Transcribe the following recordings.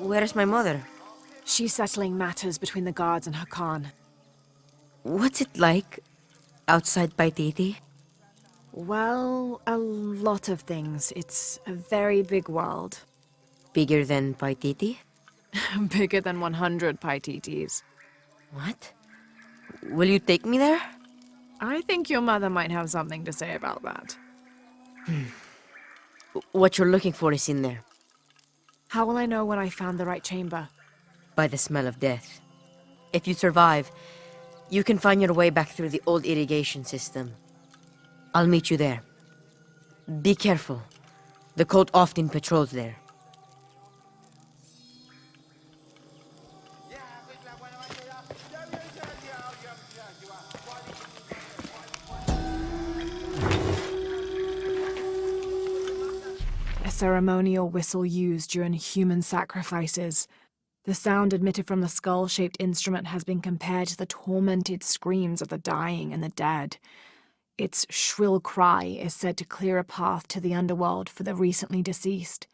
Where's my mother? She's settling matters between the guards and her Khan. What's it like outside Paititi? Well, a lot of things. It's a very big world. Bigger than Paititi? Bigger than 100 Paititis. What? Will you take me there? I think your mother might have something to say about that. What you're looking for is in there. How will I know when I found the right chamber? By the smell of death. If you survive, you can find your way back through the old irrigation system. I'll meet you there. Be careful. The cult often patrols there. A ceremonial whistle used during human sacrifices. The sound emitted from the skull-shaped instrument has been compared to the tormented screams of the dying and the dead. Its shrill cry is said to clear a path to the underworld for the recently deceased.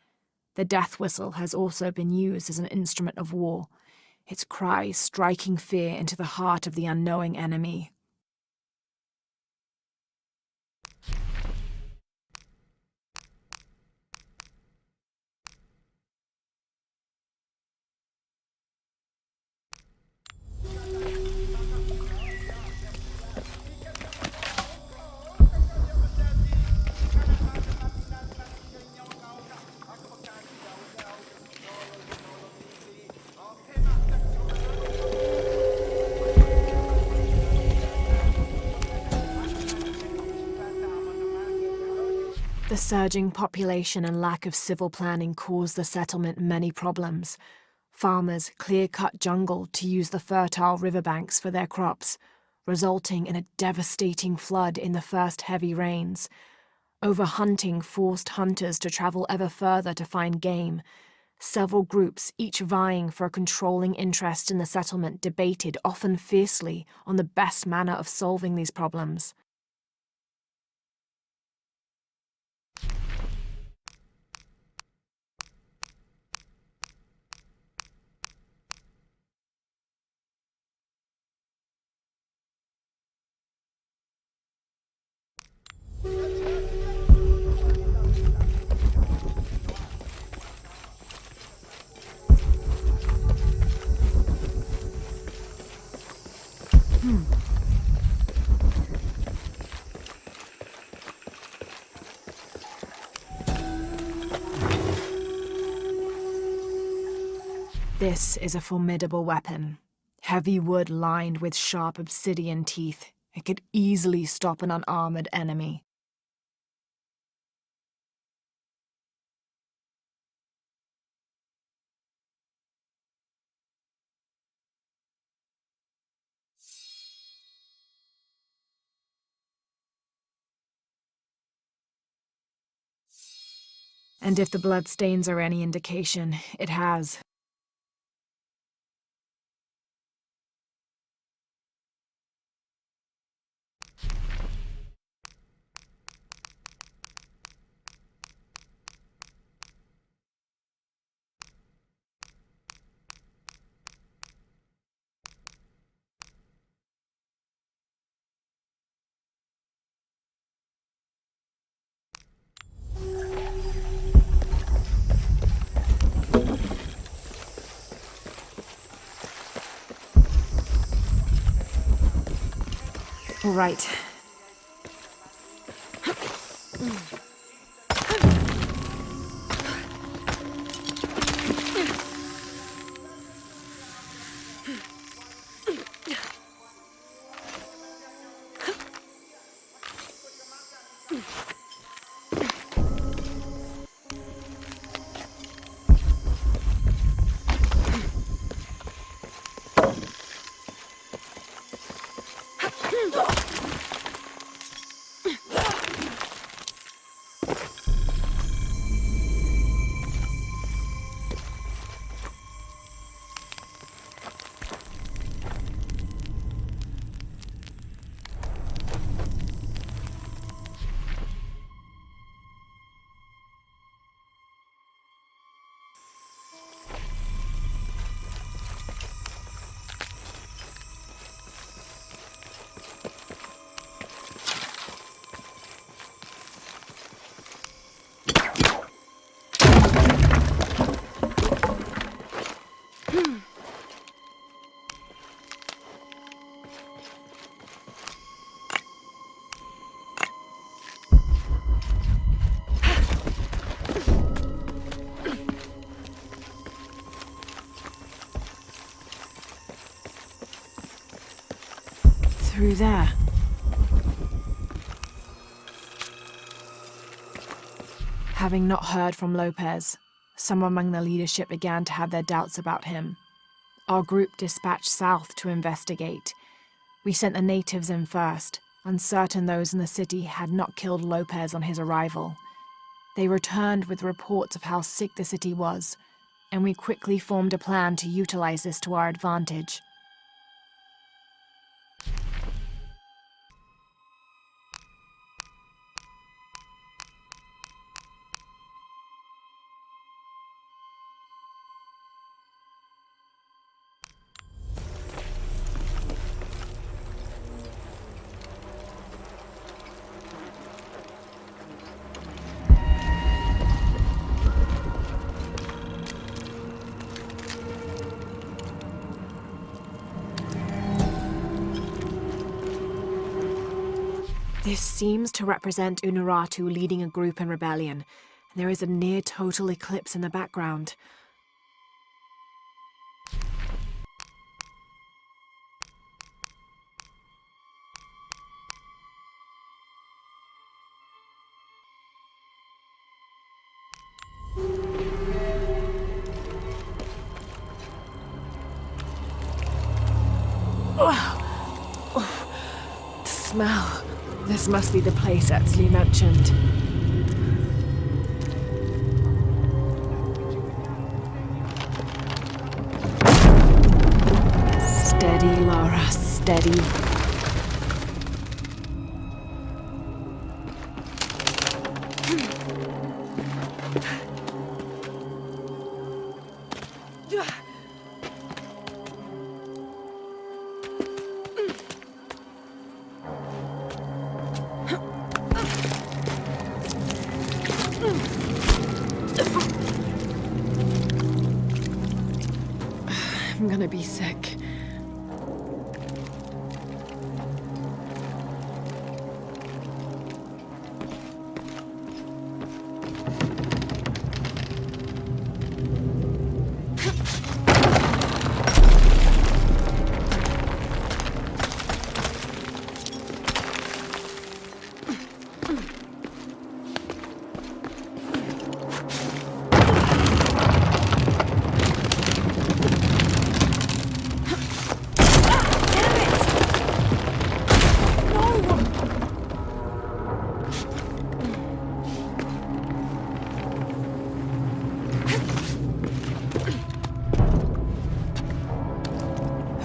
The death whistle has also been used as an instrument of war, its cry striking fear into the heart of the unknowing enemy. The surging population and lack of civil planning caused the settlement many problems. Farmers clear-cut jungle to use the fertile riverbanks for their crops, resulting in a devastating flood in the first heavy rains. Overhunting forced hunters to travel ever further to find game. Several groups, each vying for a controlling interest in the settlement, debated, often fiercely, on the best manner of solving these problems. This is a formidable weapon. Heavy wood lined with sharp obsidian teeth. It could easily stop an unarmored enemy. And if the bloodstains are any indication, it has. All right. Through there. Having not heard from Lopez, some among the leadership began to have their doubts about him. Our group dispatched south to investigate. We sent the natives in first, uncertain those in the city had not killed Lopez on his arrival. They returned with reports of how sick the city was, and we quickly formed a plan to utilize this to our advantage. This seems to represent Unuratu leading a group in rebellion, and there is a near-total eclipse in the background. The smell. This must be the place Ixchel mentioned. Steady, Lara, steady. I'm gonna be sick.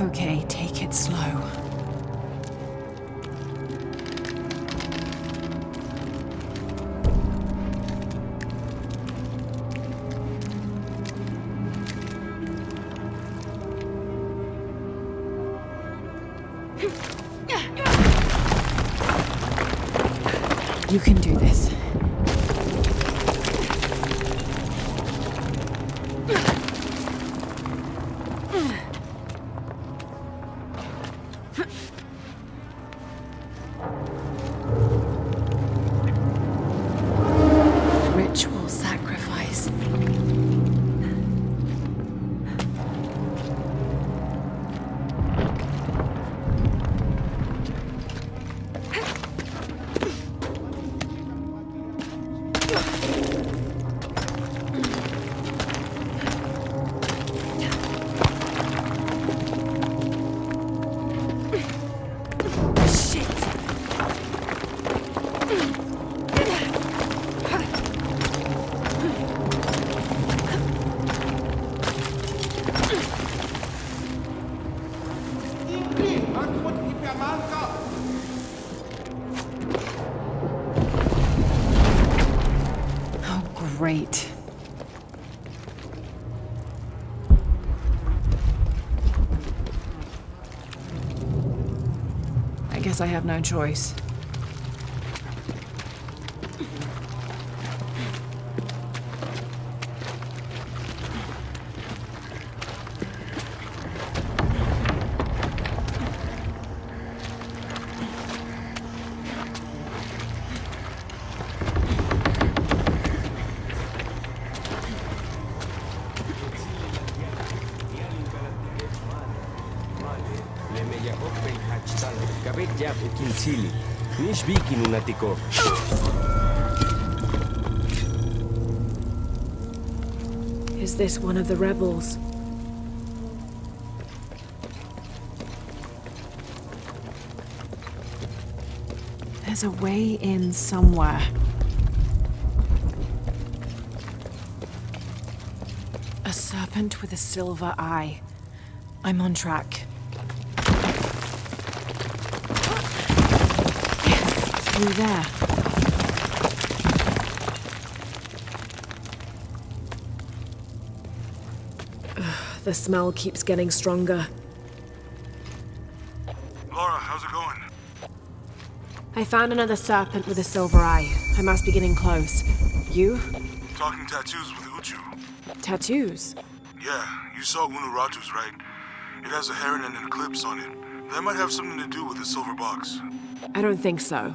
Okay, take it slow. You can do this. Ritual sacrifice. Great. I guess I have no choice. Kapitjak ukinchili. Nishbiki nunatiko. Is this one of the rebels? There's a way in somewhere. A serpent with a silver eye. I'm on track. Yes, through there. The smell keeps getting stronger. Lara, how's it going? I found another serpent with a silver eye. I must be getting close. You? Talking tattoos with Uchu. Tattoos? Yeah, you saw Unuratu's, right? It has a heron and an eclipse on it. That might have something to do with the silver box. I don't think so.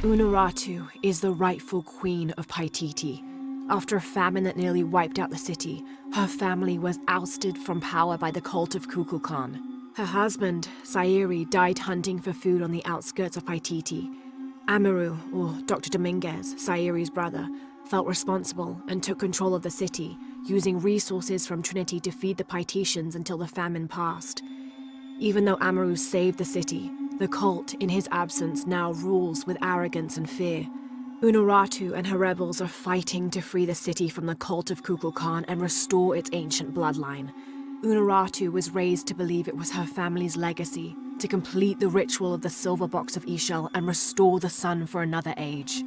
Unuratu is the rightful queen of Paititi. After a famine that nearly wiped out the city, her family was ousted from power by the cult of Kukulkan. Her husband, Sayuri, died hunting for food on the outskirts of Paititi. Amaru, or Dr. Dominguez, Sayuri's brother, felt responsible and took control of the city, using resources from Trinity to feed the Paititians until the famine passed. Even though Amaru saved the city, the cult, in his absence, now rules with arrogance and fear. Unuratu and her rebels are fighting to free the city from the cult of Kukulkan and restore its ancient bloodline. Unuratu was raised to believe it was her family's legacy, to complete the ritual of the silver box of Ix Chel and restore the sun for another age.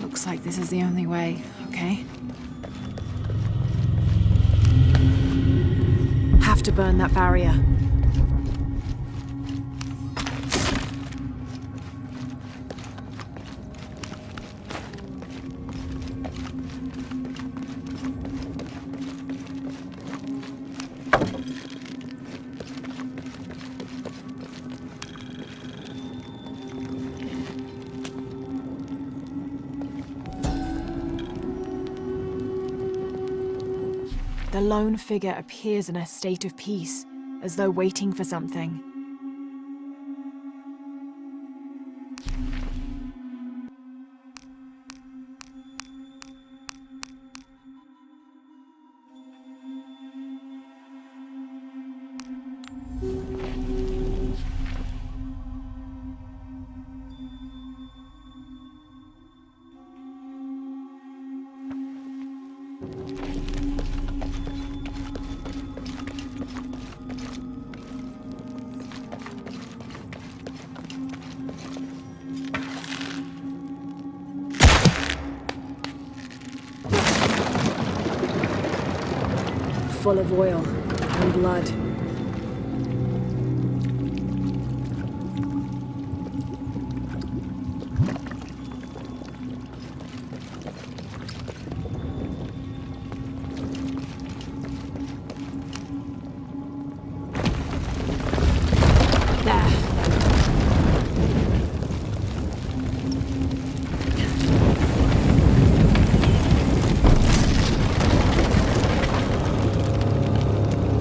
Looks like this is the only way, okay? Have to burn that barrier. The lone figure appears in a state of peace, as though waiting for something. Full of oil and blood.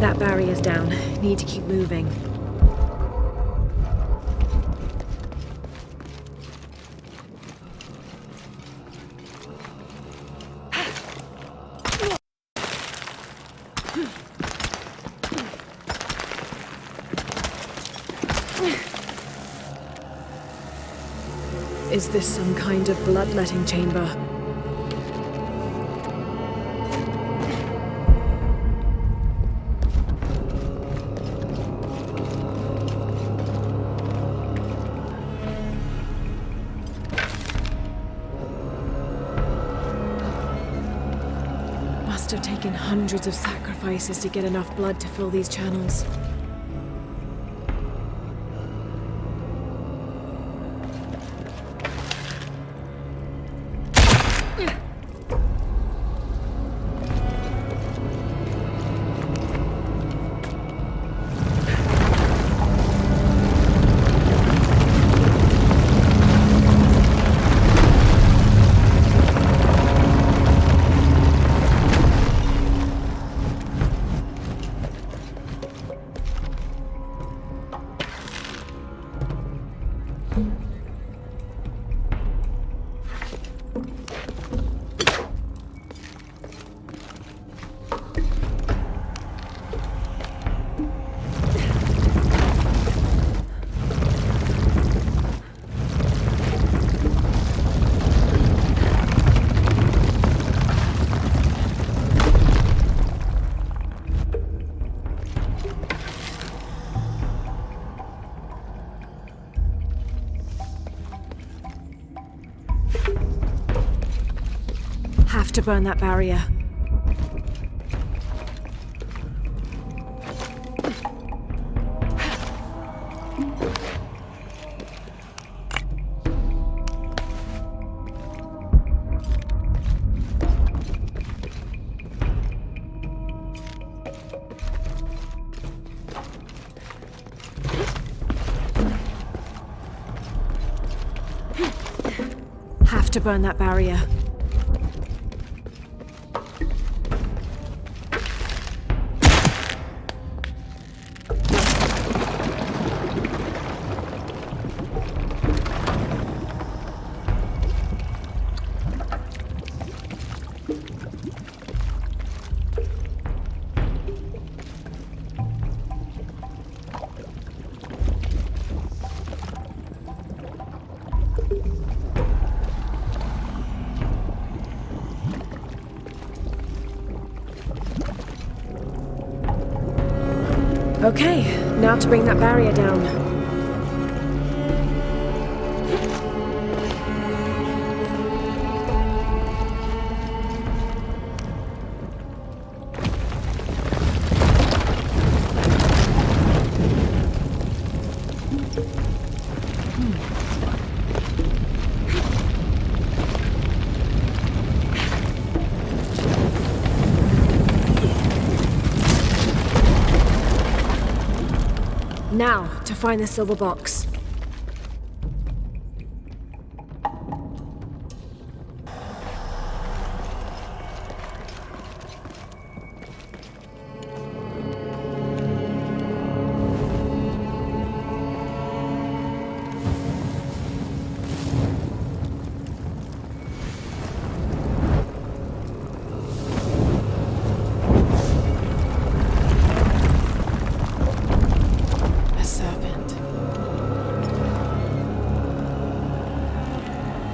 That barrier's down. Need to keep moving. Is this some kind of bloodletting chamber? Must have taken hundreds of sacrifices to get enough blood to fill these channels. to burn that barrier. Have to burn that barrier. Okay, now to bring that barrier down. Now, to find the silver box.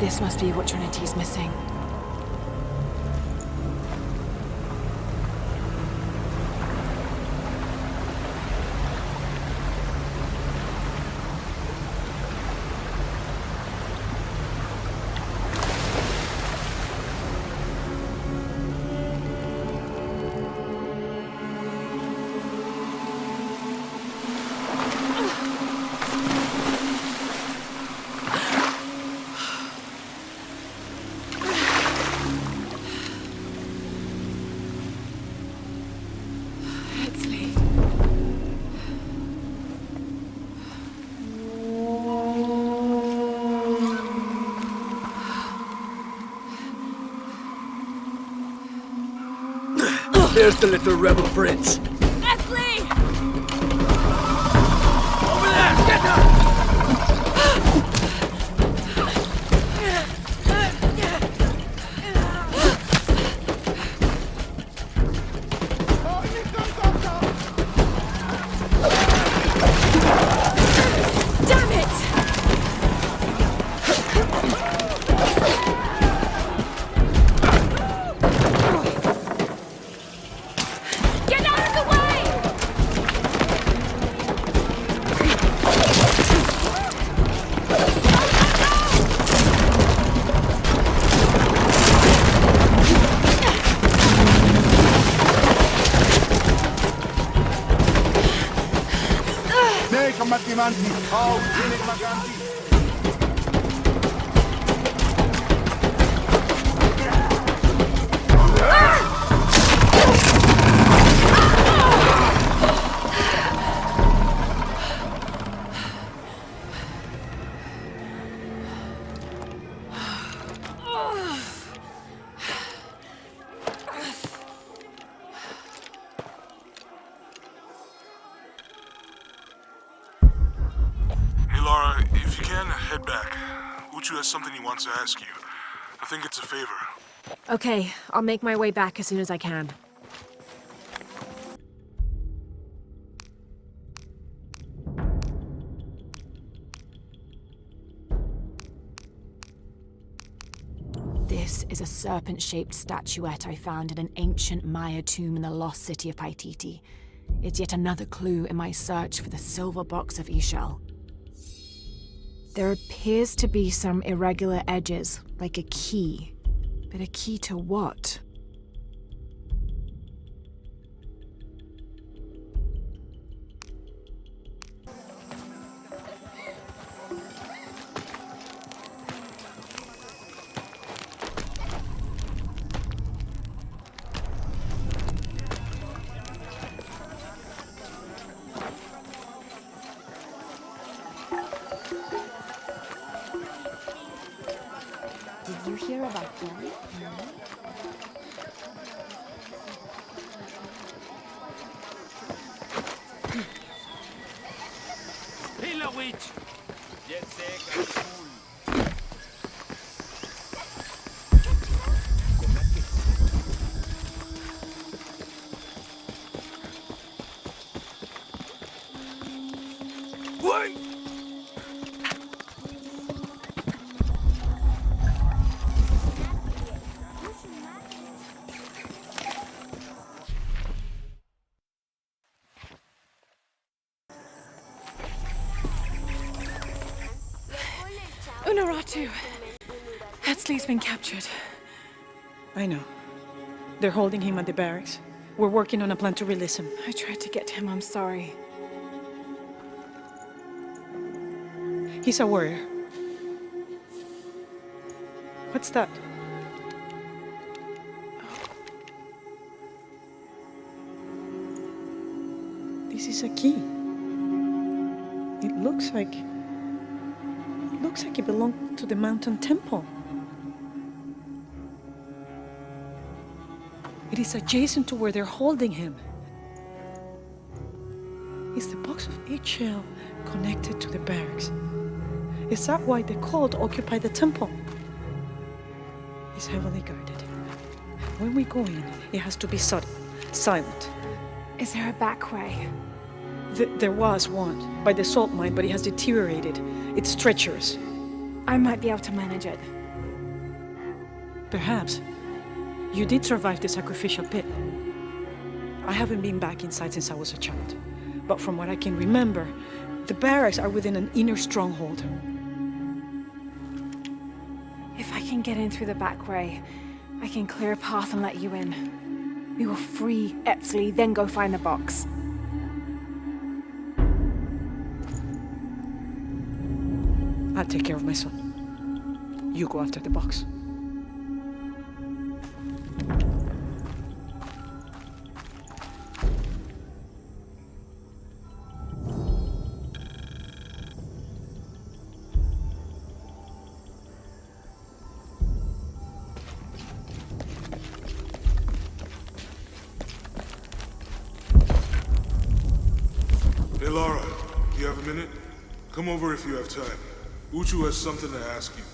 This must be what Trinity's missing. There's the little rebel prince. Leslie! Over there! Get her! Damn it! Get out of the way! Nee, kamatimanti. Oh, Relic maganti. Hey, Lara, if you can, head back. Uchu has something he wants to ask you. I think it's a favor. Okay, I'll make my way back as soon as I can. This is a serpent-shaped statuette I found in an ancient Maya tomb in the lost city of Paititi. It's yet another clue in my search for the silver box of Ix Chel. There appears to be some irregular edges, like a key. But a key to what? Did you hear about Relic? Hila witch! Jet set and cool. Wait! Unuratu! Hetzley's been captured. I know. They're holding him at the barracks. We're working on a plan to release him. I tried to get to him, I'm sorry. He's a warrior. What's that? This is a key. It looks like it belonged to the mountain temple. It is adjacent to where they're holding him. Is the box of Ix Chel connected to the barracks? Is that why the cult occupied the temple? It's heavily guarded. When we go in, it has to be sudden, silent. Is there a back way? There was one, by the salt mine, but it has deteriorated. It's treacherous. I might be able to manage it. Perhaps. You did survive the sacrificial pit. I haven't been back inside since I was a child. But from what I can remember, the barracks are within an inner stronghold. If I can get in through the back way, I can clear a path and let you in. We will free Etzley, then go find the box. I'll take care of my son. You go after the box. Hey Lara, do you have a minute? Come over if you have time. Uchu has something to ask you.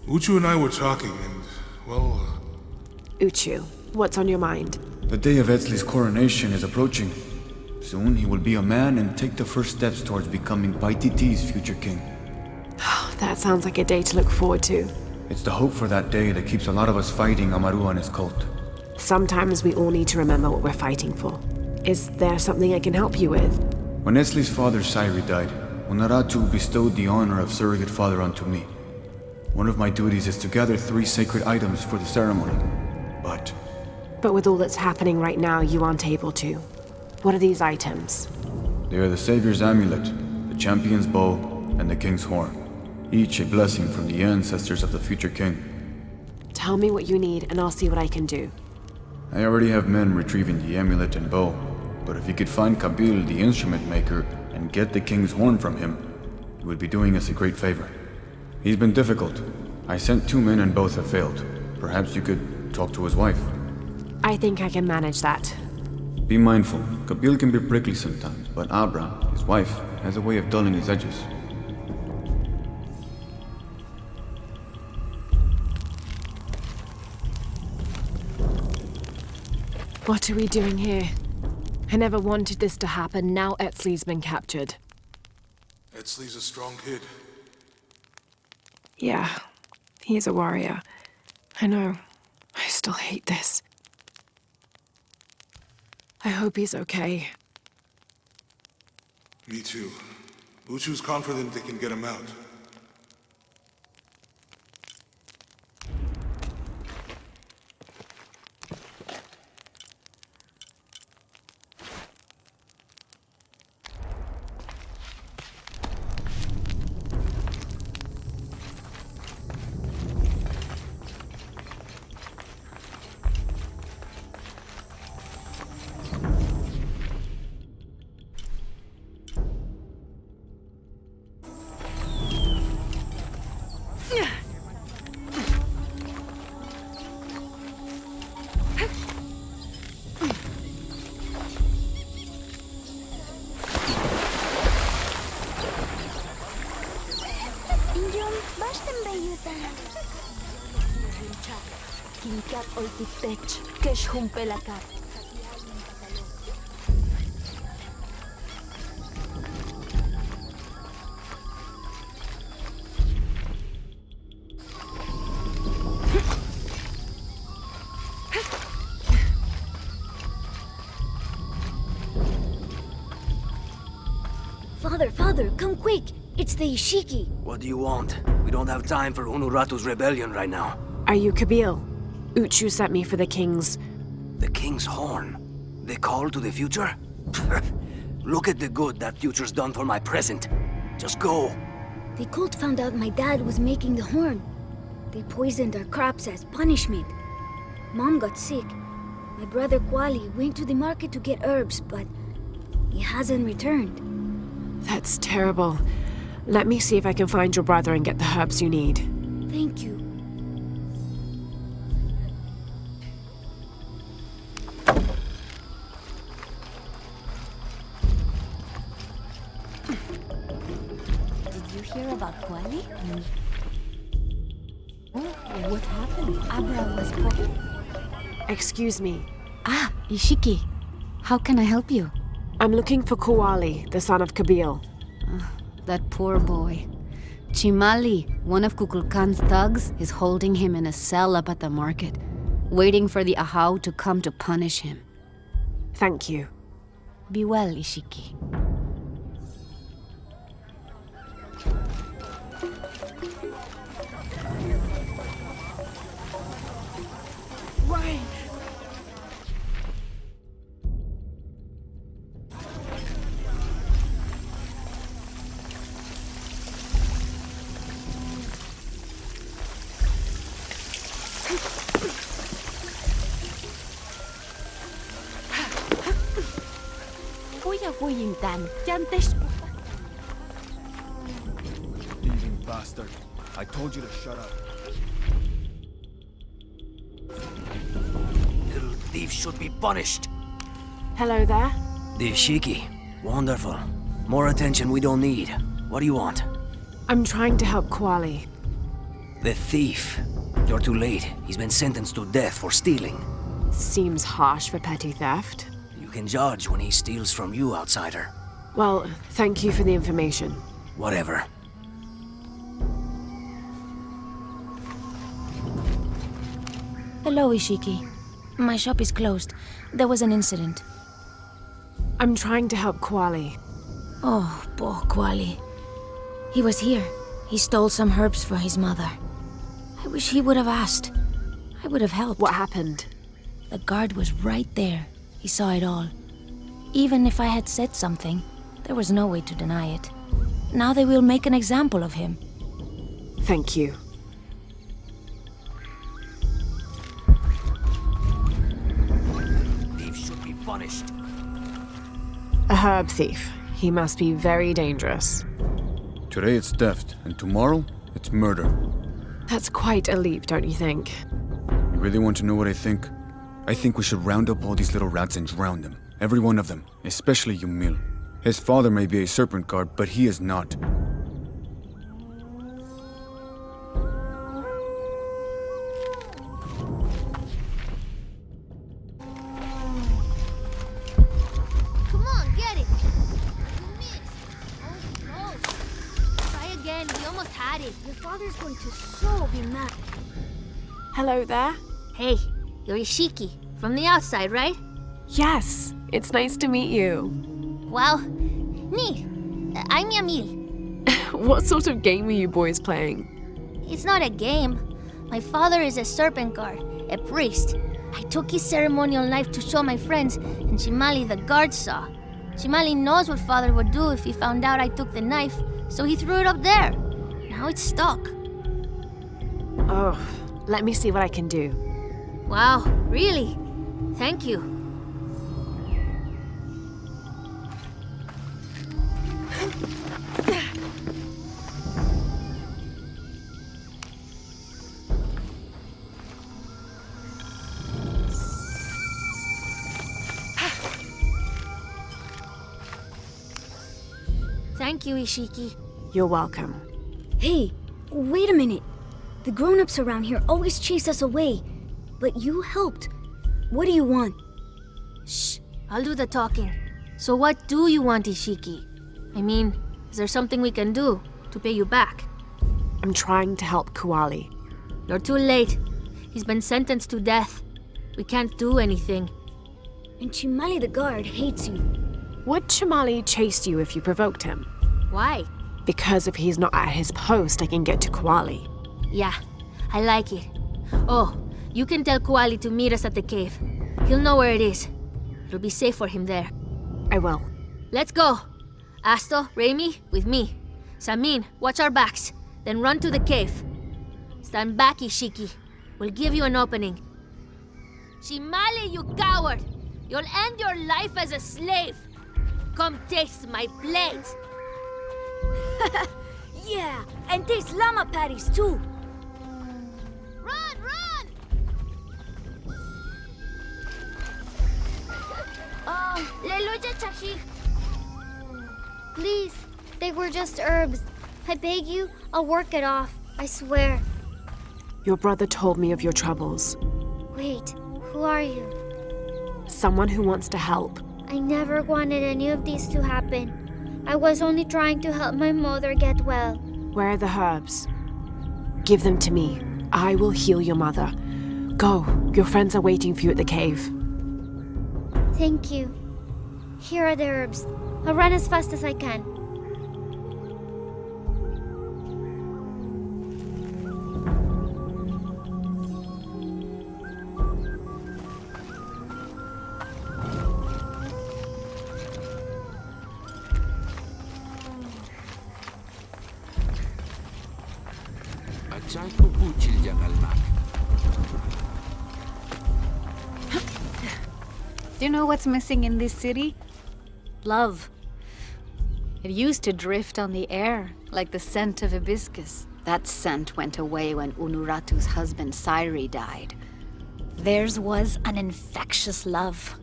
Uchu and I were talking and, well... Uchu, what's on your mind? The day of Etzley's coronation is approaching. Soon he will be a man and take the first steps towards becoming Paititi's future king. That sounds like a day to look forward to. It's the hope for that day that keeps a lot of us fighting Amaru and his cult. Sometimes we all need to remember what we're fighting for. Is there something I can help you with? When Etzley's father Sairi died, Unuratu bestowed the honor of surrogate father onto me. One of my duties is to gather 3 sacred items for the ceremony. But with all that's happening right now, you aren't able to. What are these items? They are the Saviour's amulet, the champion's bow, and the king's horn. Each a blessing from the ancestors of the future king. Tell me what you need and I'll see what I can do. I already have men retrieving the amulet and bow, but if you could find Kabil, the instrument maker, and get the king's horn from him, you would be doing us a great favor. He's been difficult. I sent 2 men and both have failed. Perhaps you could talk to his wife. I think I can manage that. Be mindful. Kabil can be prickly sometimes, but Abra, his wife, has a way of dulling his edges. What are we doing here? I never wanted this to happen. Now Etzley's been captured. Etzley's a strong kid. Yeah, he's a warrior. I know. I still hate this. I hope he's okay. Me too. Uchu's confident they can get him out. Father, come quick! It's the Ishiki! What do you want? We don't have time for Unuratu's rebellion right now. Are you Kabil? Uchu sent me for the king's... The king's horn? The call to the future? Look at the good that future's done for my present. Just go. The cult found out my dad was making the horn. They poisoned our crops as punishment. Mom got sick. My brother Kwali went to the market to get herbs, but he hasn't returned. That's terrible. Let me see if I can find your brother and get the herbs you need. Thank you. Did you hear about Kwali? Oh, what happened? Abra was Excuse me. Ah, Ishiki. How can I help you? I'm looking for Kuali, the son of Kabil. That poor boy. Chimali, one of Kukulkan's thugs, is holding him in a cell up at the market, waiting for the Ahau to come to punish him. Thank you. Be well, Ishiki. Why? Thieving bastard. I told you to shut up. Little thief should be punished. Hello there. The Ishiki. Wonderful. More attention we don't need. What do you want? I'm trying to help Kuali. The thief. You're too late. He's been sentenced to death for stealing. Seems harsh for petty theft. You can judge when he steals from you, outsider. Well, thank you for the information. Whatever. Hello, Ishiki. My shop is closed. There was an incident. I'm trying to help Kuali. Oh, poor Kwali. He was here. He stole some herbs for his mother. I wish he would have asked. I would have helped. What happened? The guard was right there. He saw it all. Even if I had said something, there was no way to deny it. Now they will make an example of him. Thank you. Thieves should be punished. A herb thief. He must be very dangerous. Today it's theft, and tomorrow it's murder. That's quite a leap, don't you think? You really want to know what I think? I think we should round up all these little rats and drown them. Every one of them, especially Yumil. His father may be a serpent guard, but he is not. Come on, get it! You missed. Oh, close. Try again, we almost had it. Your father's going to so be mad. Hello there. Hey, you're Ishiki. From the outside, right? Yes, it's nice to meet you. Well, neat. I'm Yamil. What sort of game are you boys playing? It's not a game. My father is a serpent guard, a priest. I took his ceremonial knife to show my friends, and Chimali the guard saw. Chimali knows what father would do if he found out I took the knife, so he threw it up there. Now it's stuck. Oh, let me see what I can do. Wow, really? Thank you. Thank you, Ishiki. You're welcome. Hey, wait a minute. The grown-ups around here always chase us away. But you helped. What do you want? Shh, I'll do the talking. So what do you want, Ishiki? I mean, is there something we can do to pay you back? I'm trying to help Kuali. You're too late. He's been sentenced to death. We can't do anything. And Chimali the guard hates you. Would Chimali chase you if you provoked him? Why? Because if he's not at his post, I can get to Kuali. Yeah, I like it. Oh, you can tell Kuali to meet us at the cave. He'll know where it is. It'll be safe for him there. I will. Let's go. Asto, Raimi, with me. Samin, watch our backs. Then run to the cave. Stand back, Ishiki. We'll give you an opening. Chimali, you coward! You'll end your life as a slave. Come taste my blade. Yeah, and taste llama patties too. Run, run! Leluja Chachik. Please, they were just herbs. I beg you, I'll work it off. I swear. Your brother told me of your troubles. Wait, who are you? Someone who wants to help. I never wanted any of these to happen. I was only trying to help my mother get well. Where are the herbs? Give them to me. I will heal your mother. Go. Your friends are waiting for you at the cave. Thank you. Here are the herbs. I'll run as fast as I can. Do you know what's missing in this city? Love. It used to drift on the air, like the scent of hibiscus. That scent went away when Unuratu's husband Sairi died. Theirs was an infectious love.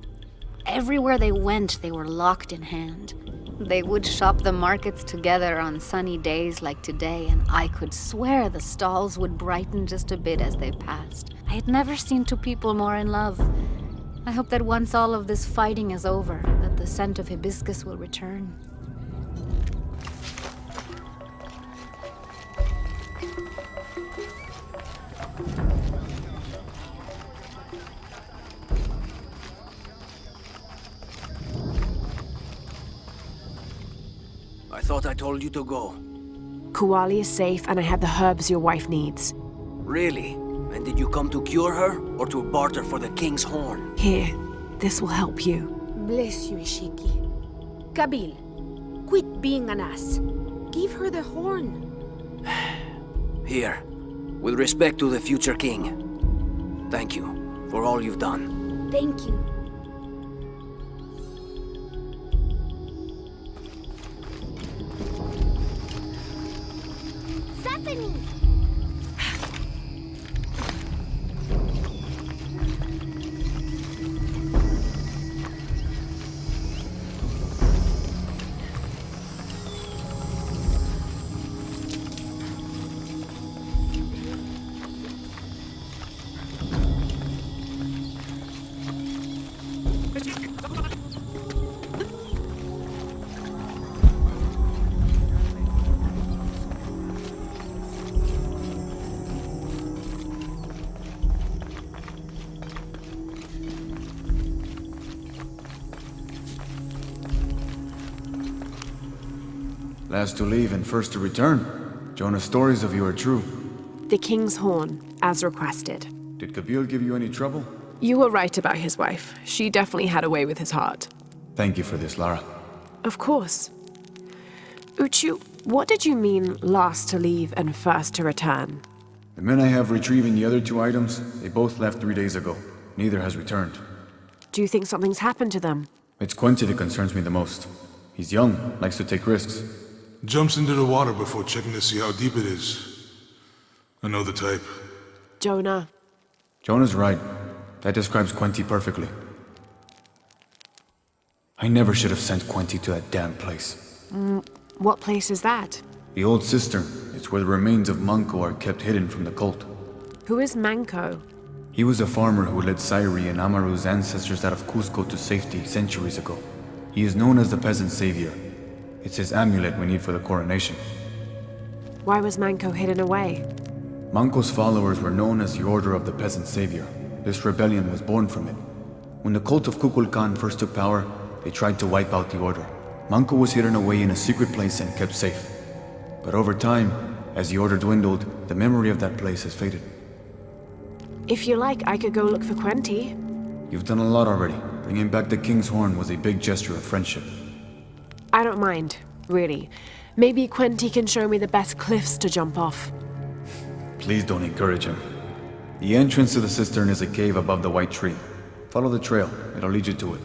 Everywhere they went, they were locked in hand. They would shop the markets together on sunny days like today, and I could swear the stalls would brighten just a bit as they passed. I had never seen two people more in love. I hope that once all of this fighting is over, that the scent of hibiscus will return. I thought I told you to go. Kuali is safe, and I have the herbs your wife needs. Really? And did you come to cure her, or to barter for the king's horn? Here, this will help you. Bless you, Ishiki. Kabil, quit being an ass. Give her the horn. Here, with respect to the future king. Thank you for all you've done. Thank you. Stephanie! Last to leave and first to return. Jonah's stories of you are true. The king's horn, as requested. Did Kabil give you any trouble? You were right about his wife. She definitely had a way with his heart. Thank you for this, Lara. Of course. Uchu, what did you mean last to leave and first to return? The men I have retrieving the other two items, they both left 3 days ago. Neither has returned. Do you think something's happened to them? It's Quincy that concerns me the most. He's young, likes to take risks. Jumps into the water before checking to see how deep it is. I know the type. Jonah. Jonah's right. That describes Quincy perfectly. I never should have sent Quincy to that damn place. What place is that? The old cistern. It's It's where the remains of Manco are kept hidden from the cult. Who is Manco? He was a farmer who led Sairi and Amaru's ancestors out of Cusco to safety centuries ago. He is known as the peasant Saviour. It's his amulet we need for the coronation. Why was Manco hidden away? Manco's followers were known as the Order of the Peasant Saviour. This rebellion was born from it. When the cult of Kukulkan first took power, they tried to wipe out the order. Manco was hidden away in a secret place and kept safe. But over time, as the order dwindled, the memory of that place has faded. If you like, I could go look for Quenti. You've done a lot already. Bringing back the King's Horn was a big gesture of friendship. I don't mind, really. Maybe Quenti can show me the best cliffs to jump off. Please don't encourage him. The entrance to the cistern is a cave above the white tree. Follow the trail. It'll lead you to it.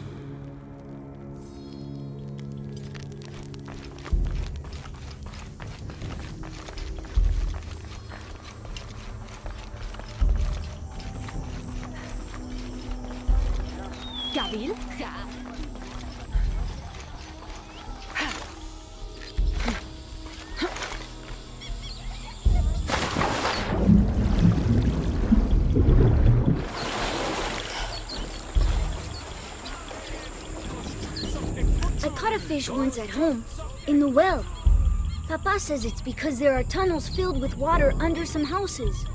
Gabil? I caught a fish once at home, in the well. Papa says it's because there are tunnels filled with water under some houses.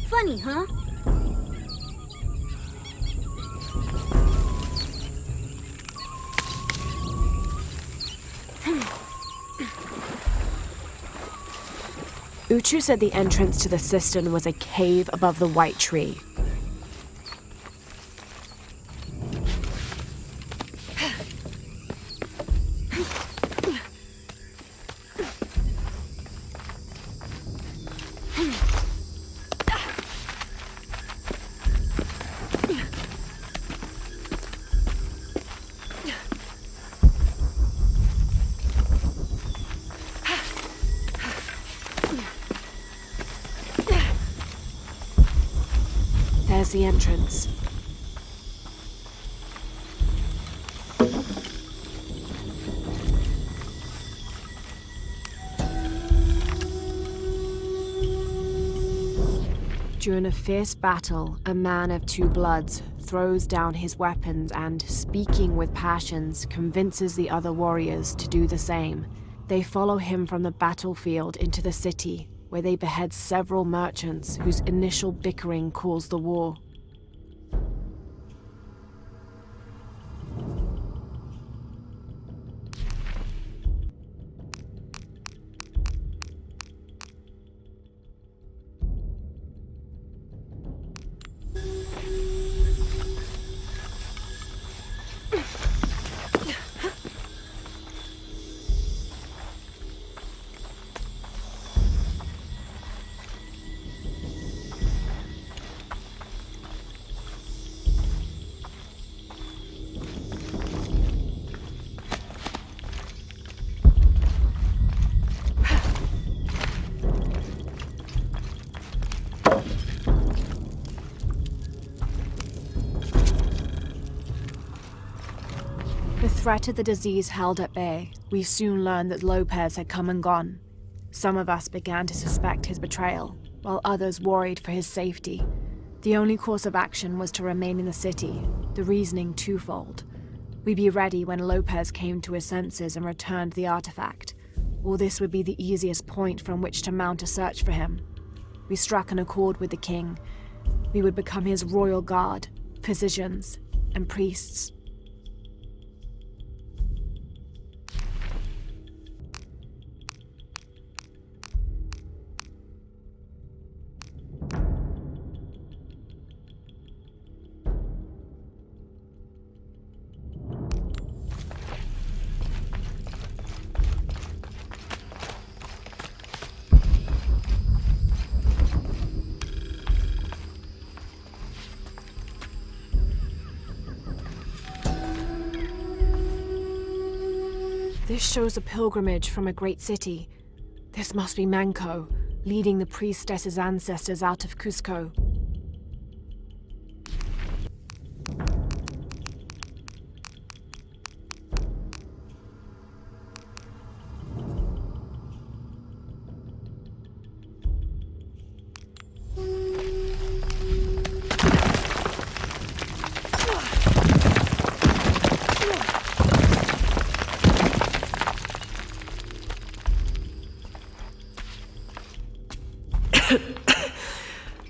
Funny, huh? Uchu said the entrance to the cistern was a cave above the white tree. There's the entrance. During a fierce battle, a man of two bloods throws down his weapons and, speaking with passions, convinces the other warriors to do the same. They follow him from the battlefield into the city, where they behead several merchants whose initial bickering caused the war. The threat of the disease held at bay, we soon learned that Lopez had come and gone. Some of us began to suspect his betrayal, while others worried for his safety. The only course of action was to remain in the city, the reasoning twofold. We'd be ready when Lopez came to his senses and returned the artifact, or this would be the easiest point from which to mount a search for him. We struck an accord with the king. We would become his royal guard, physicians, and priests. This shows a pilgrimage from a great city. This must be Manco, leading the priestess's ancestors out of Cusco.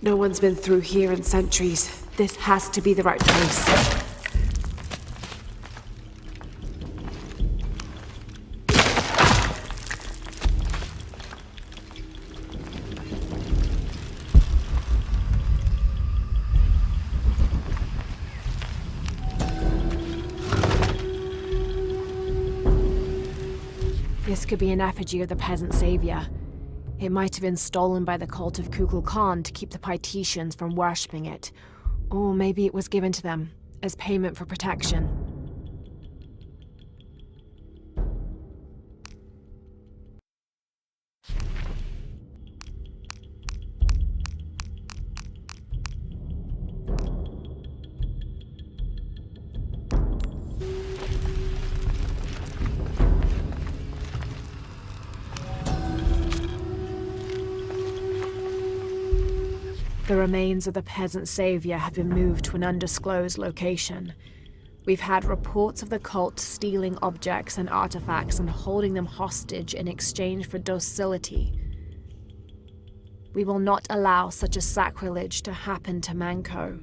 No one's been through here in centuries. This has to be the right place. This could be an effigy of the peasant Saviour. It might have been stolen by the cult of Kukulkan to keep the Paititians from worshipping it. Or maybe it was given to them as payment for protection. The remains of the peasant Saviour have been moved to an undisclosed location. We've had reports of the cult stealing objects and artifacts and holding them hostage in exchange for docility. We will not allow such a sacrilege to happen to Manco.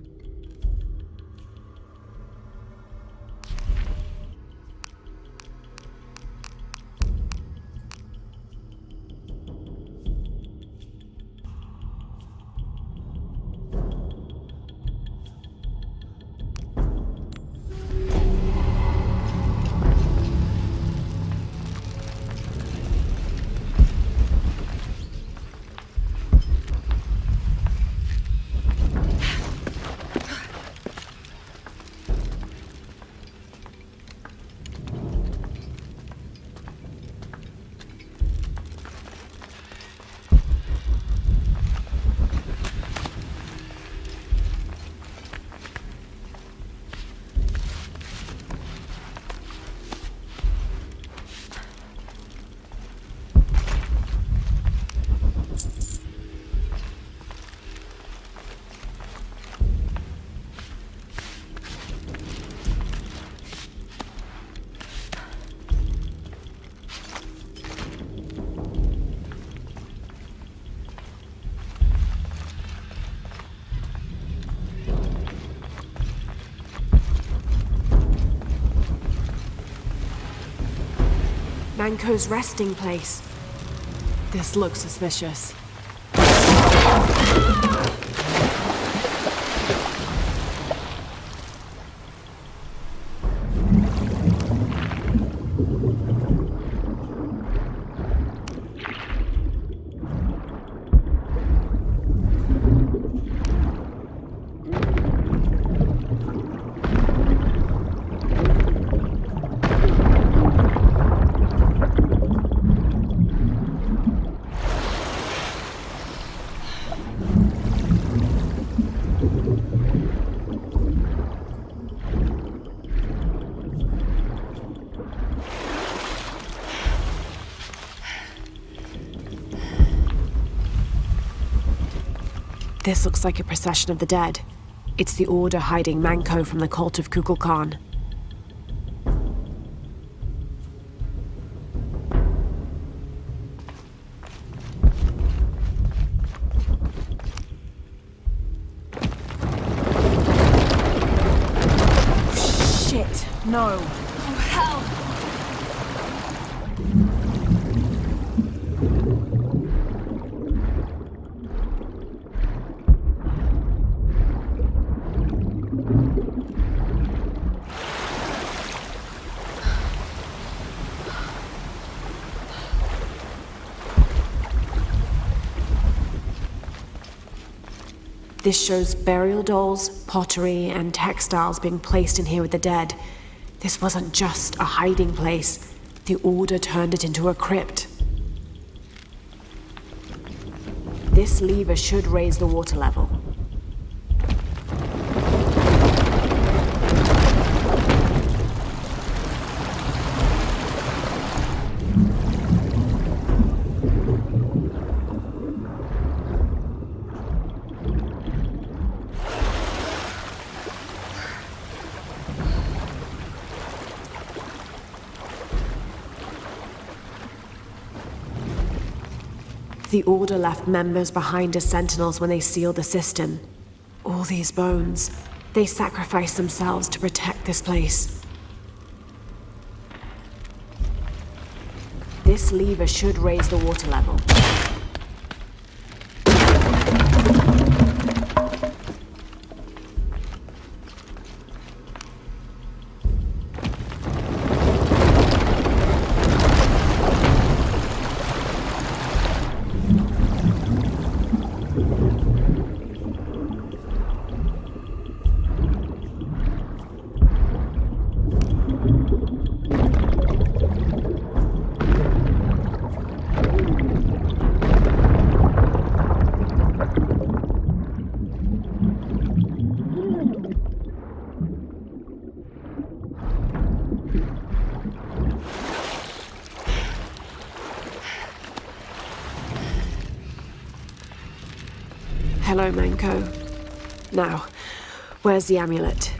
Manco's resting place. This looks suspicious. This looks like a procession of the dead. It's the Order hiding Manco from the cult of Kukulkan. Shit, no. Oh, hell! This shows burial dolls, pottery, and textiles being placed in here with the dead. This wasn't just a hiding place. The Order turned it into a crypt. This lever should raise the water level. The Order left members behind as sentinels when they sealed the system. All these bones. They sacrificed themselves to protect this place. This lever should raise the water level. Hello, Manco. Now, where's the amulet?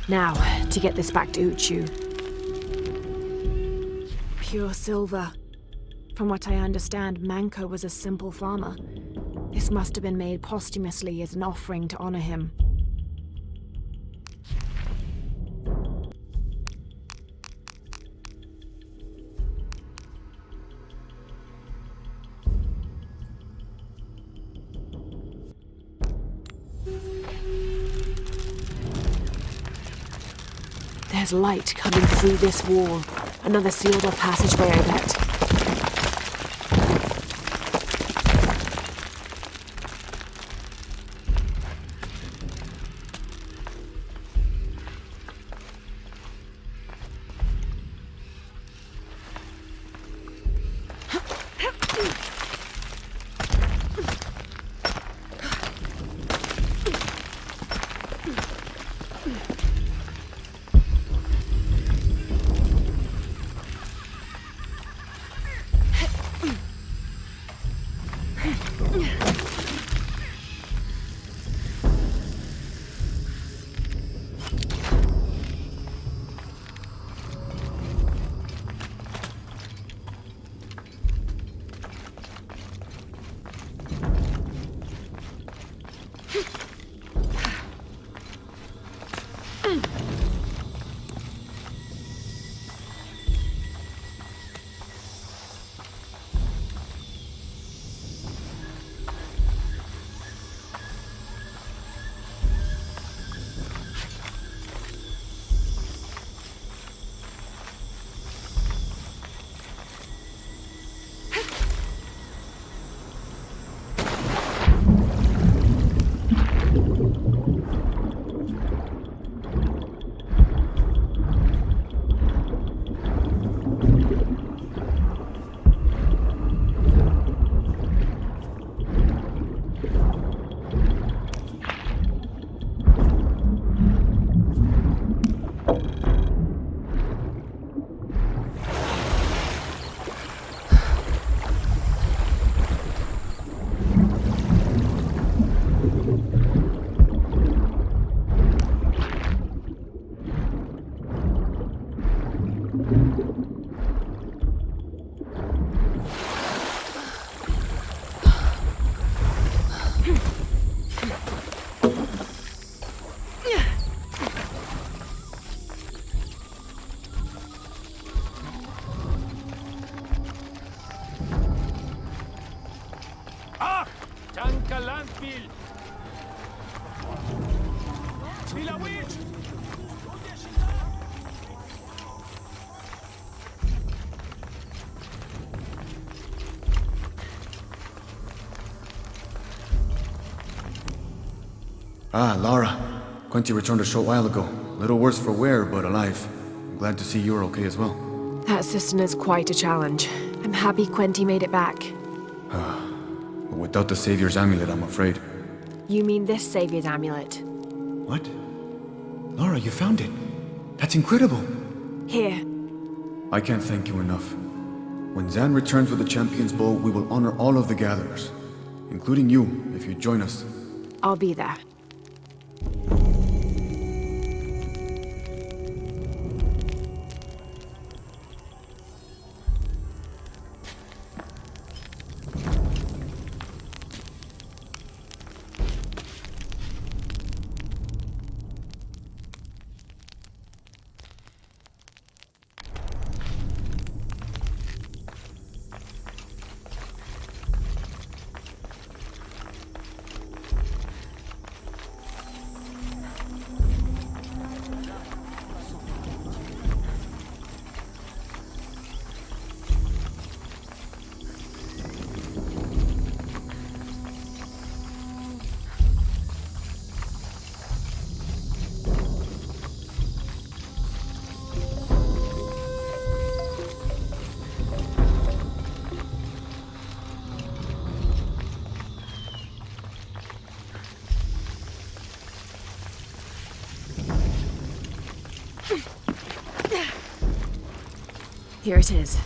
Now, to get this back to Uchu. Pure silver. From what I understand, Manco was a simple farmer. This must have been made posthumously as an offering to honor him. There's light coming through this wall. Another sealed-off passageway, I bet. Ah, Lara. Quinty returned a short while ago. A little worse for wear, but alive. I'm glad to see you're okay as well. That system is quite a challenge. I'm happy Quinty made it back. But without the Saviour's amulet, I'm afraid. You mean this Saviour's amulet? What? Lara, you found it. That's incredible. Here. I can't thank you enough. When Zan returns with the champion's bow, we will honor all of the gatherers, including you, if you join us. I'll be there. Here it is.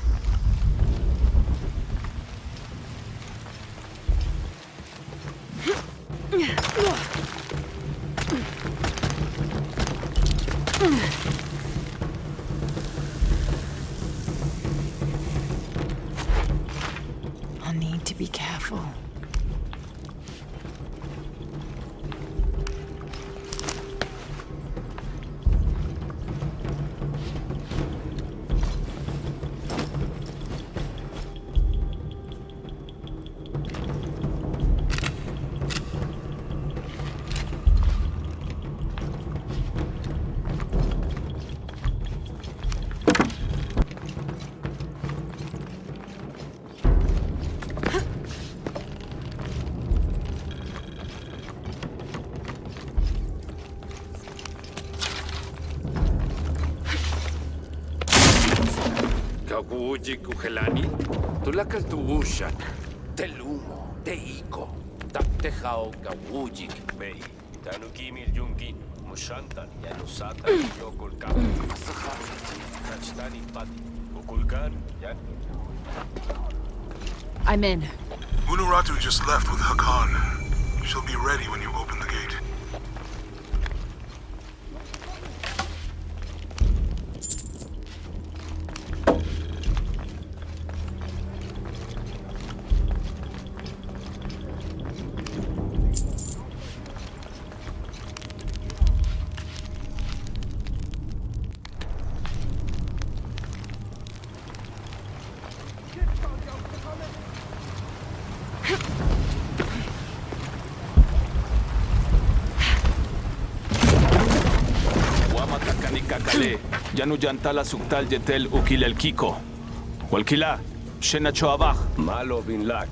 I'll need to be careful. Kawuji kuhelani, tulakal tuushan, telumo, teiko, taptejao kawuji kmei, tanukimil yungin, mushantan, yanusatan, yokulkan, kachstani pati, ukulkan, yan. I'm in. Unuratu just left with Hakan. She'll be ready when you open the gate. Yanu yantala suktal yetel ukil el kiko. Walkila, shena choabach. Malo bin lak.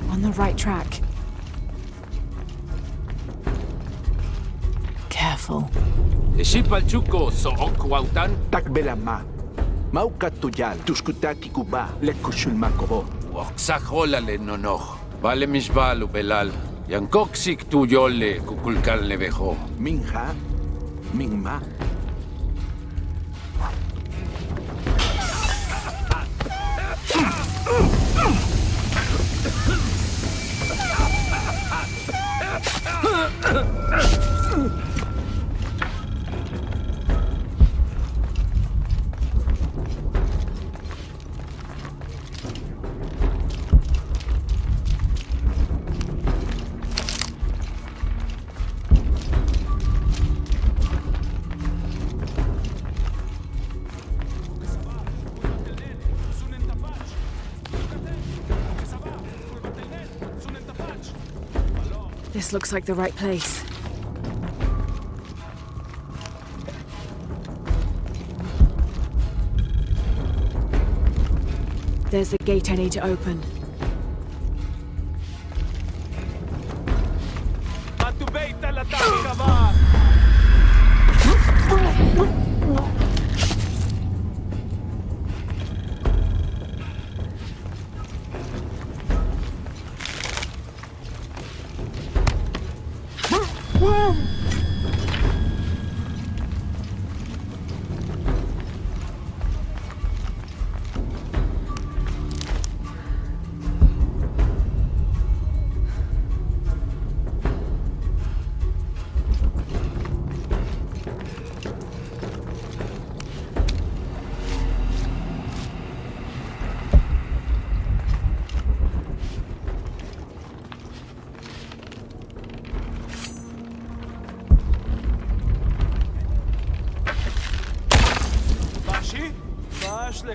On the right track. Careful. Ishipal chuko so okwautan. Takbelama. Maukat tuyal, tuskutaki kuba, lekushul makobo. Waksaholale nonoch. Vale misbalu belal. Yankoksik tuyole kukulkal nevejo. Minha, minma. This looks like the right place. There's the gate I need to open.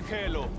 Kelo.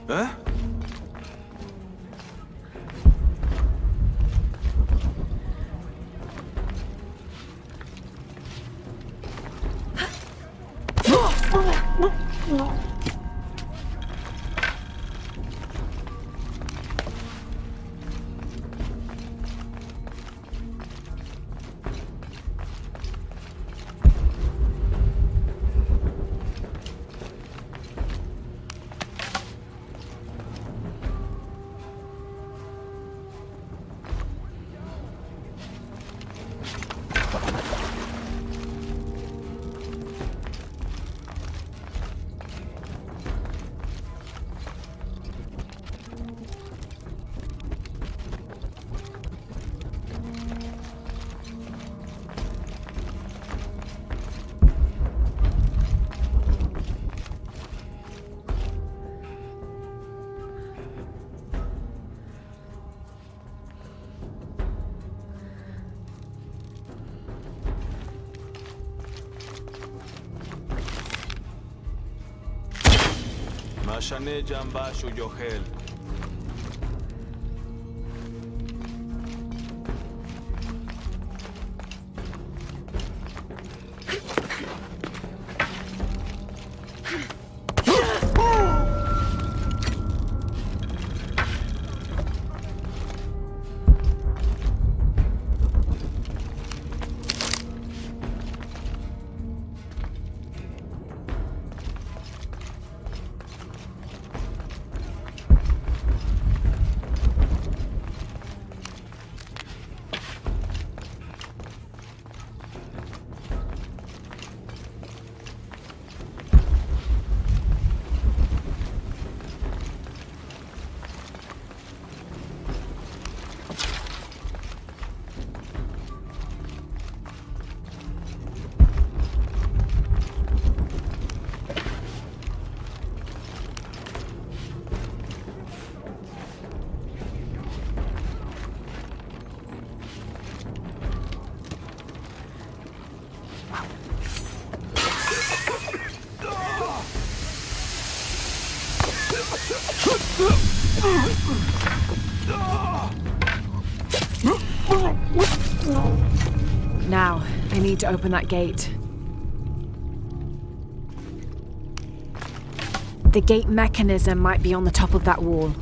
Huh? Mashane Jamba Shuyohel. Now, I need to open that gate. The gate mechanism might be on the top of that wall.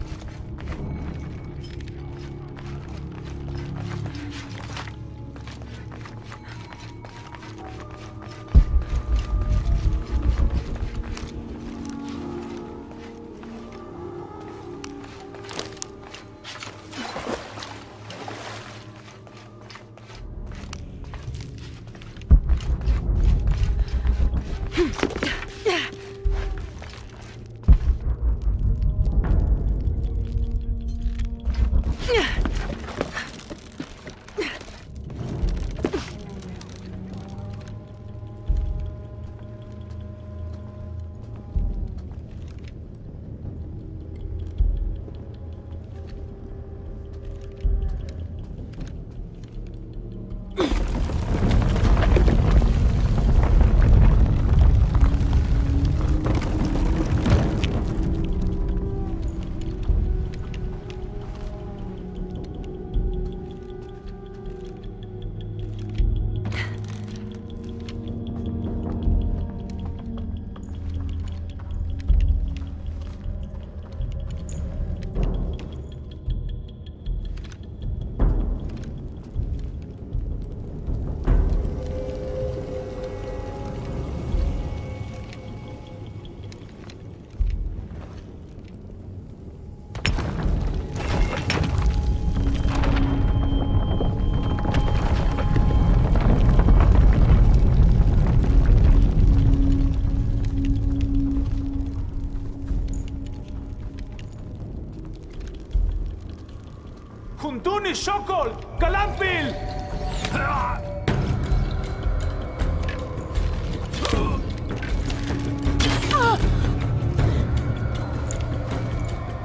Kuntuni Shokol! Kalampil!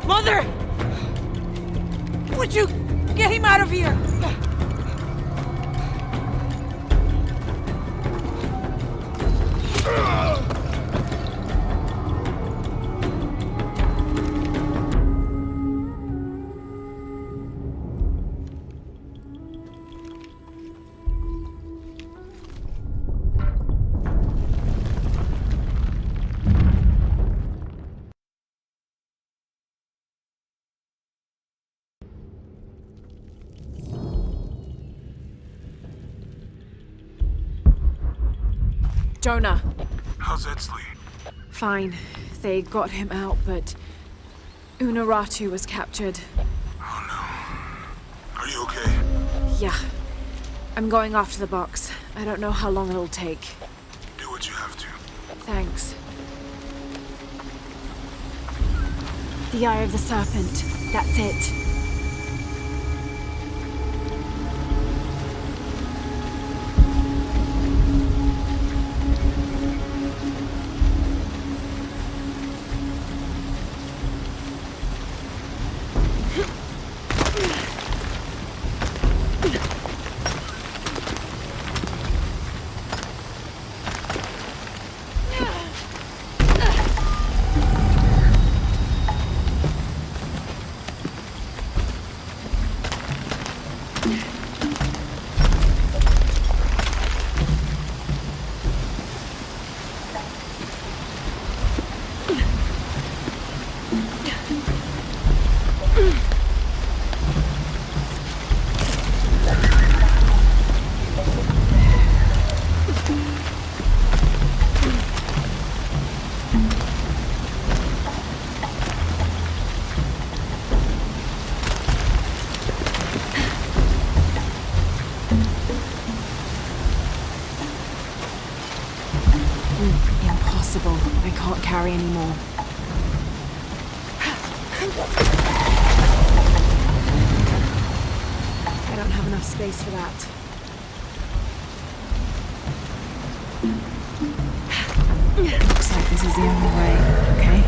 Mother! Would you get him out of here? Jonah. How's Edsley? Fine. They got him out, but Unuratu was captured. Oh no. Are you okay? Yeah. I'm going after the box. I don't know how long it'll take. Do what you have to. Thanks. The Eye of the Serpent. That's it. I can't carry anymore. I don't have enough space for that. Looks like this is the only way, okay?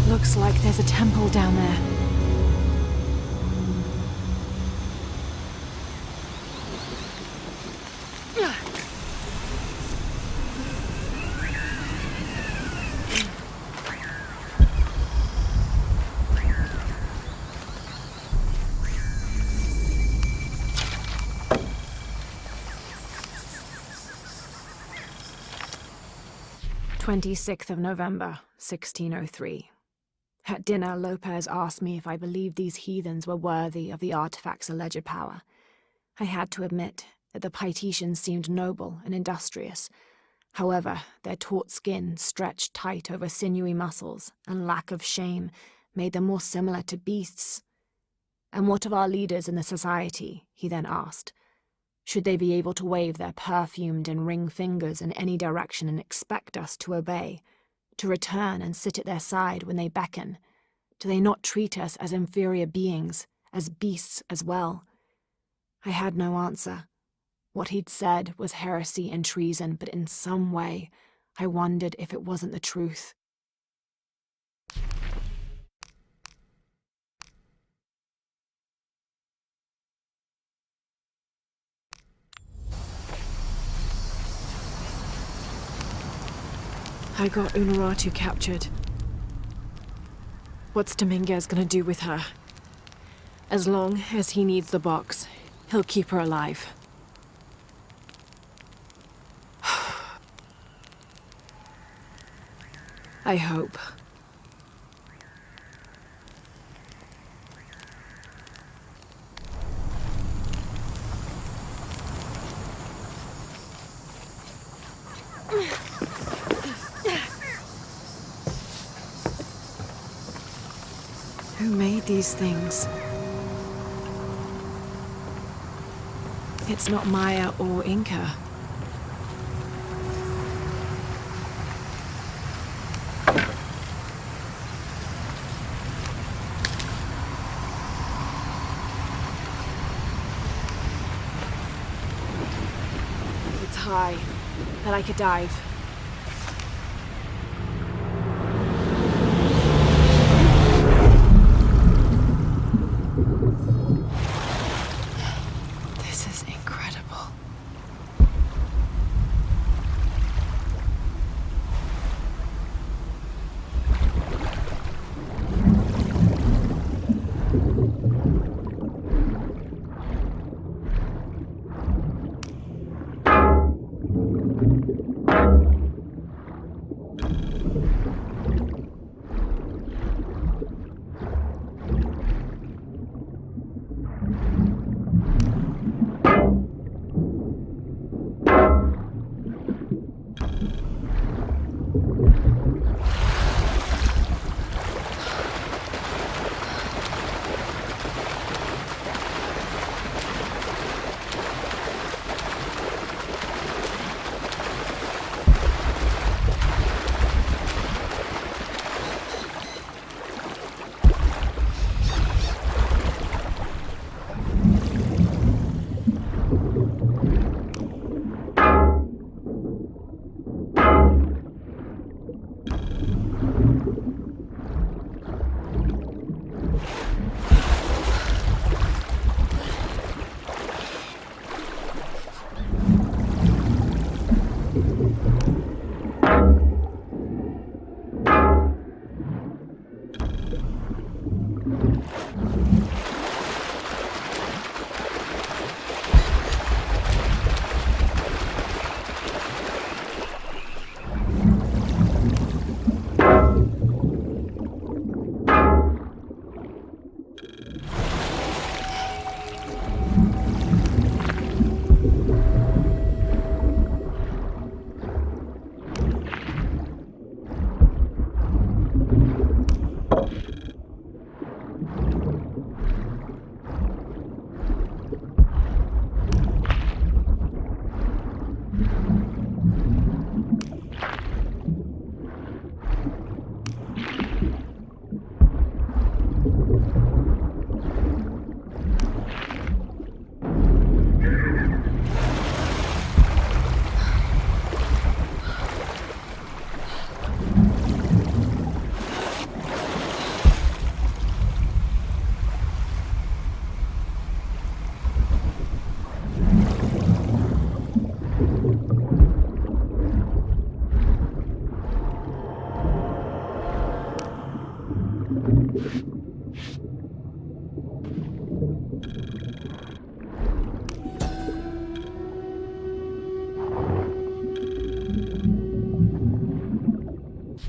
Looks like there's a temple down there. November 1603. At dinner, Lopez asked me if I believed these heathens were worthy of the artifact's alleged power. I had to admit that the Paititians seemed noble and industrious. However, their taut skin, stretched tight over sinewy muscles, and lack of shame made them more similar to beasts. "And what of our leaders in the society?" he then asked. Should they be able to wave their perfumed and ring fingers in any direction and expect us to obey, to return and sit at their side when they beckon? Do they not treat us as inferior beings, as beasts as well? I had no answer. What he'd said was heresy and treason, but in some way, I wondered if it wasn't the truth. I got Unuratu captured. What's Dominguez gonna do with her? As long as he needs the box, he'll keep her alive. I hope. Who made these things? It's not Maya or Inca. It's high, but I could dive.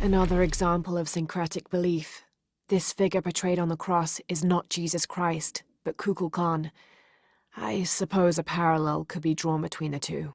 Another example of syncretic belief. This figure portrayed on the cross is not Jesus Christ, but Kukulkan. I suppose a parallel could be drawn between the two.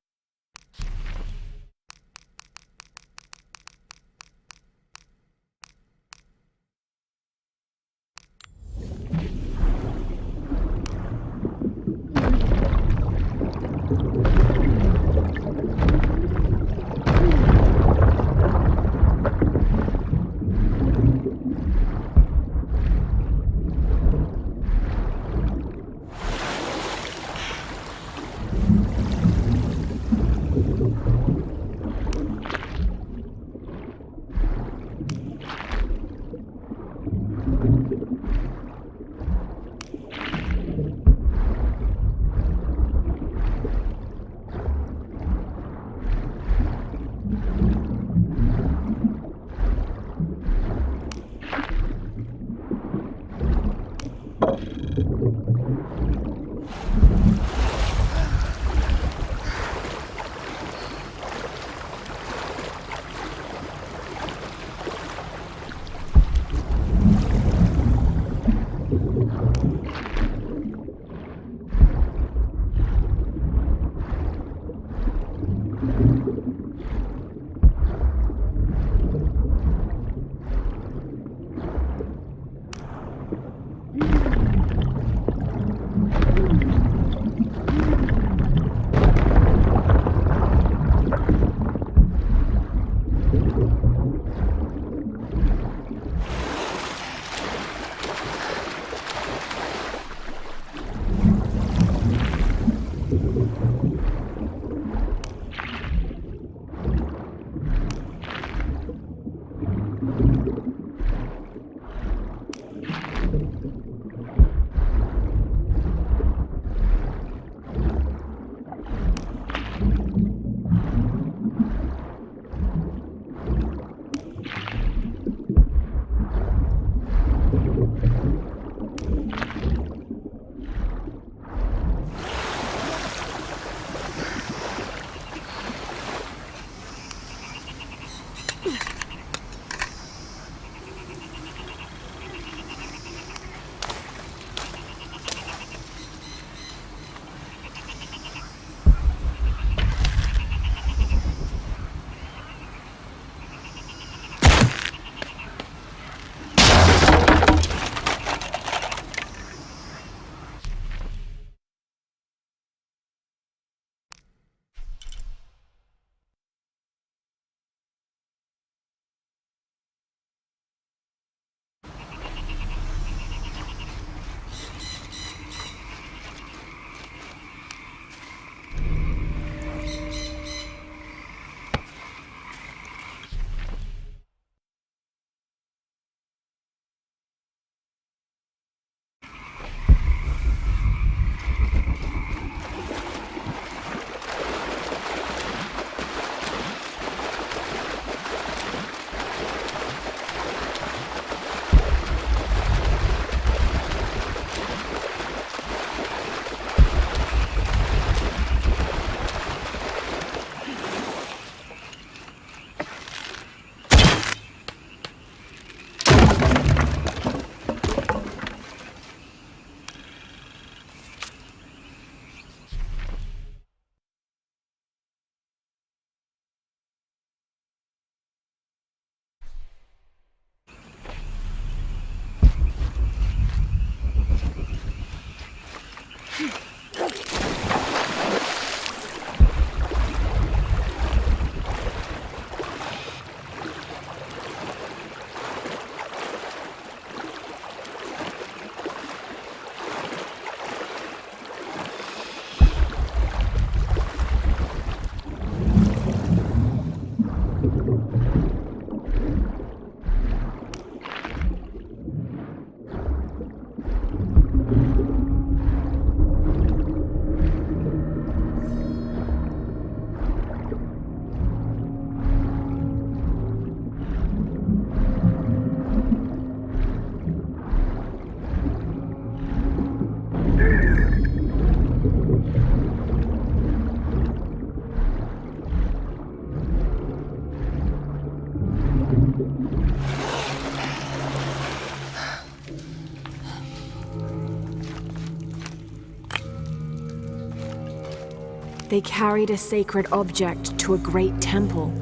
They carried a sacred object to a great temple.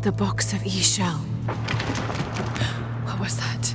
The box of Ix Chel. What was that?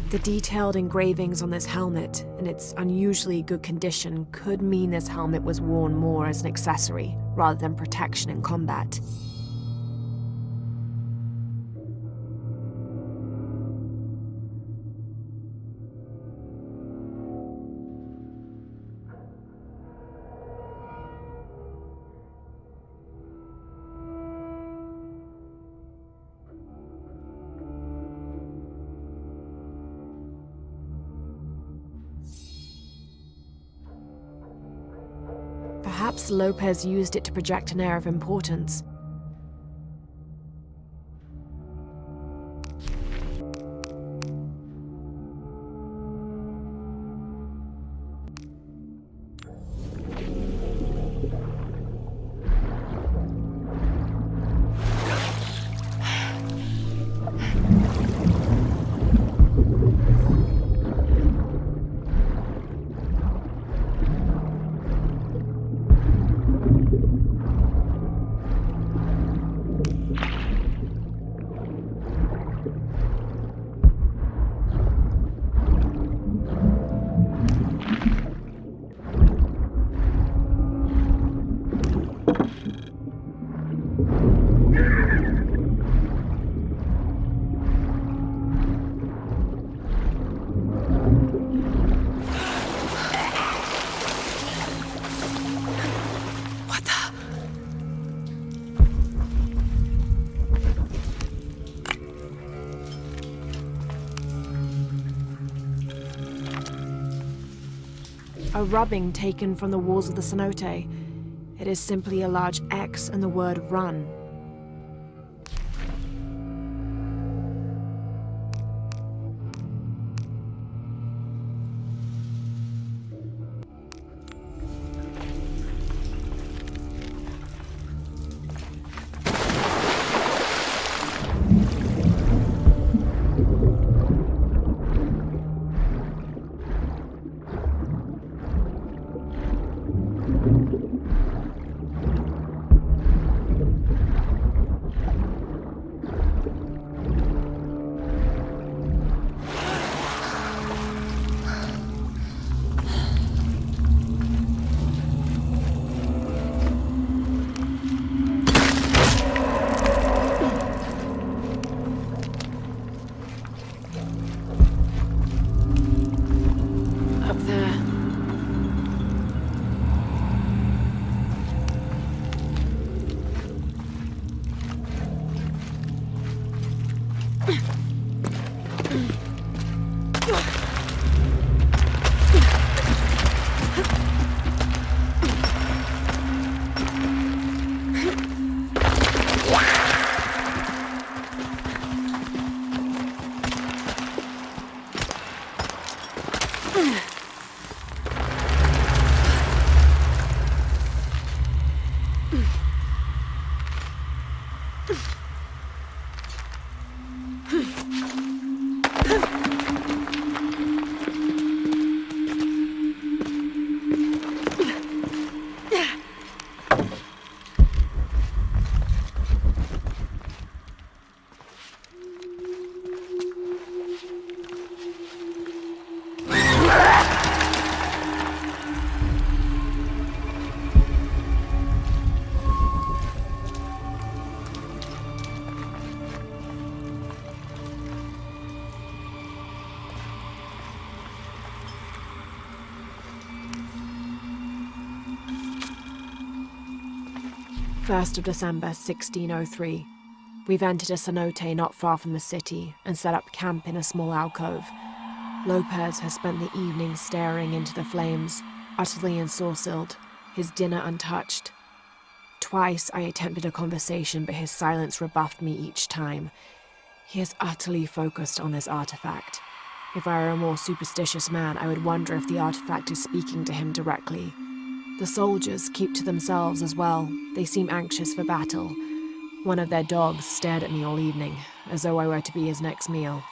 The detailed engravings on this helmet, in its unusually good condition, could mean this helmet was worn more as an accessory, rather than protection in combat. Perhaps Lopez used it to project an air of importance. A rubbing taken from the walls of the cenote. It is simply a large X and the word run. December 1603. We've entered a cenote not far from the city and set up camp in a small alcove. Lopez has spent the evening staring into the flames, utterly ensorcelled, his dinner untouched. Twice I attempted a conversation, but his silence rebuffed me each time. He is utterly focused on this artifact. If I were a more superstitious man, I would wonder if the artifact is speaking to him directly. The soldiers keep to themselves as well. They seem anxious for battle. One of their dogs stared at me all evening, as though I were to be his next meal.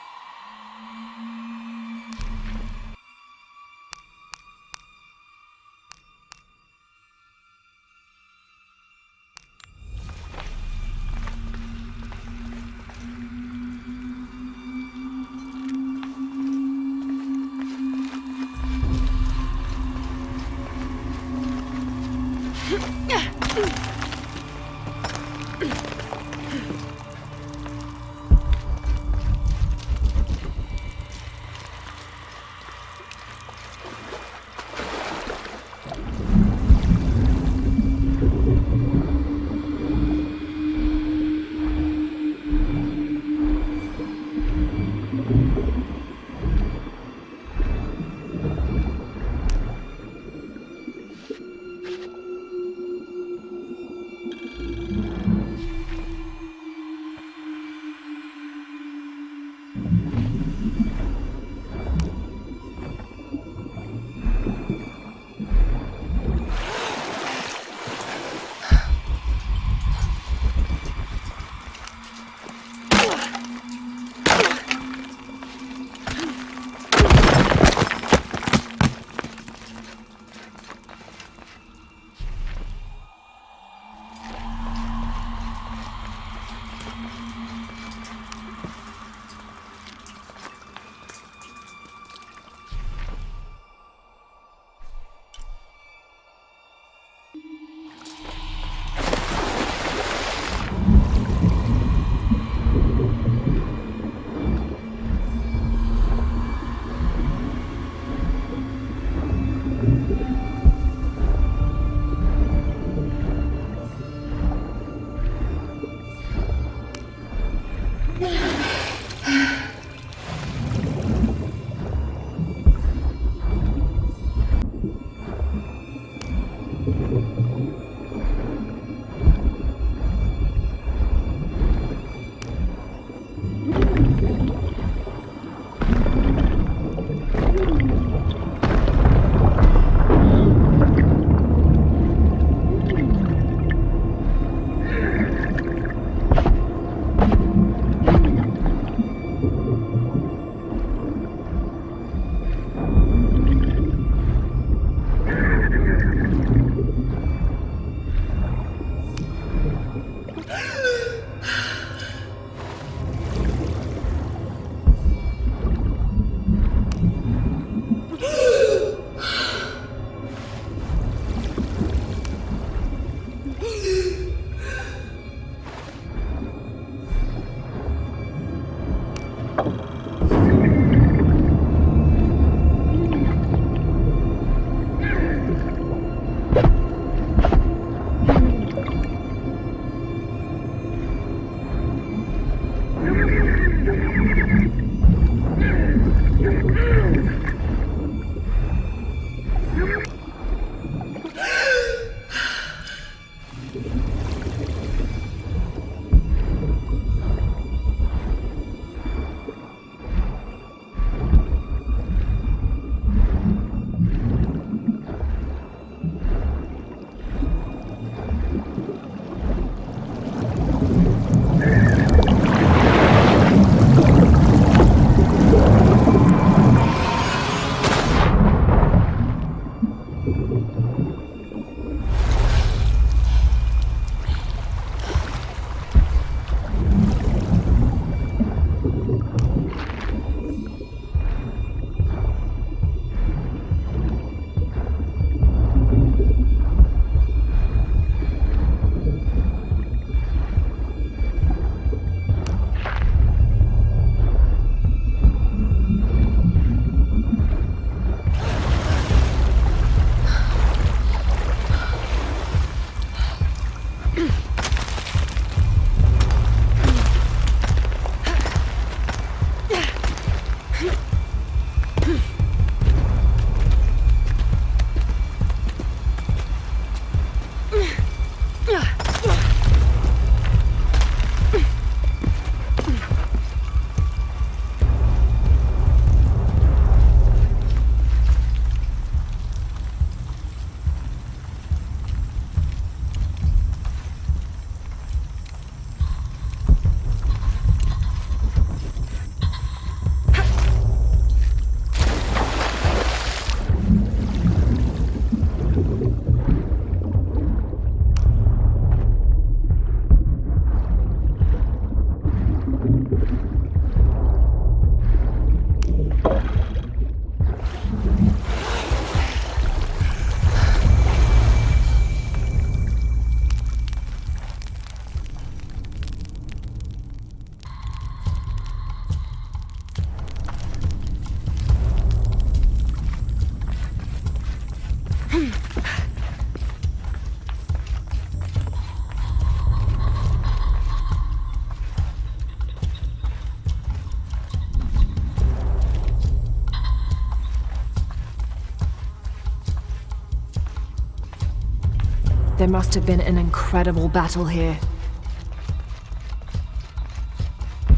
There must have been an incredible battle here.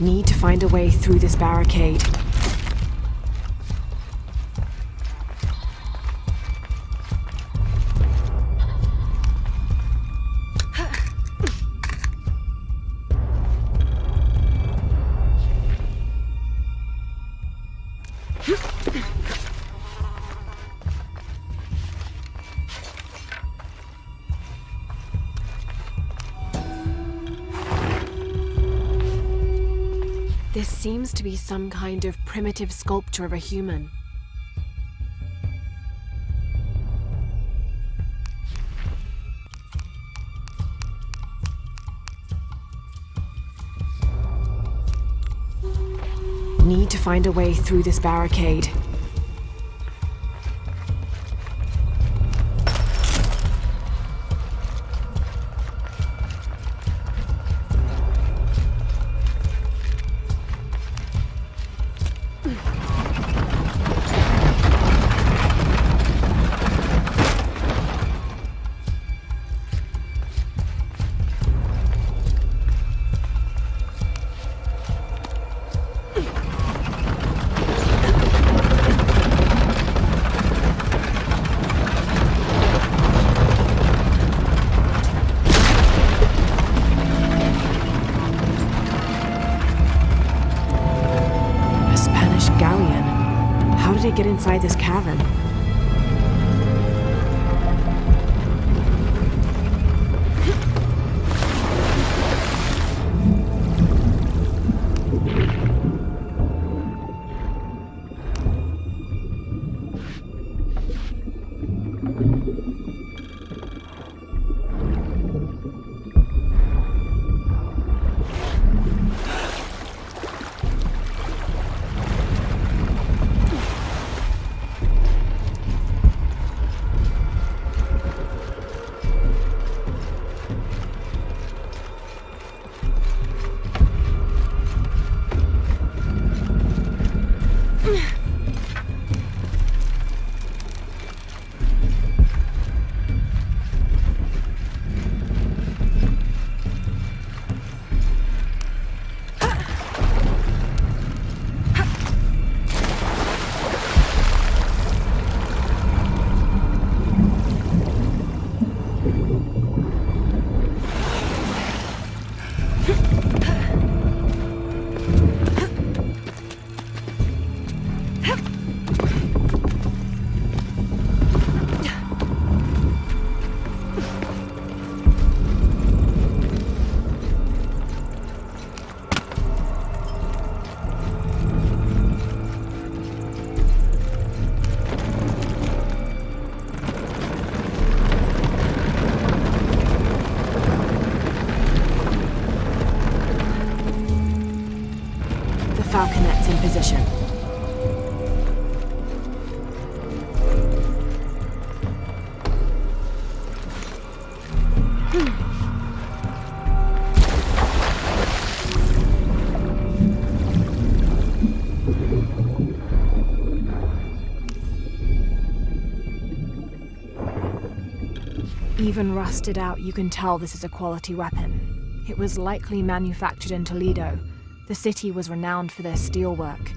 Need to find a way through this barricade. This seems to be some kind of primitive sculpture of a human. Need to find a way through this barricade. Get inside this cavern. Falconet's in position. Even rusted out, you can tell this is a quality weapon. It was likely manufactured in Toledo. The city was renowned for their steelwork.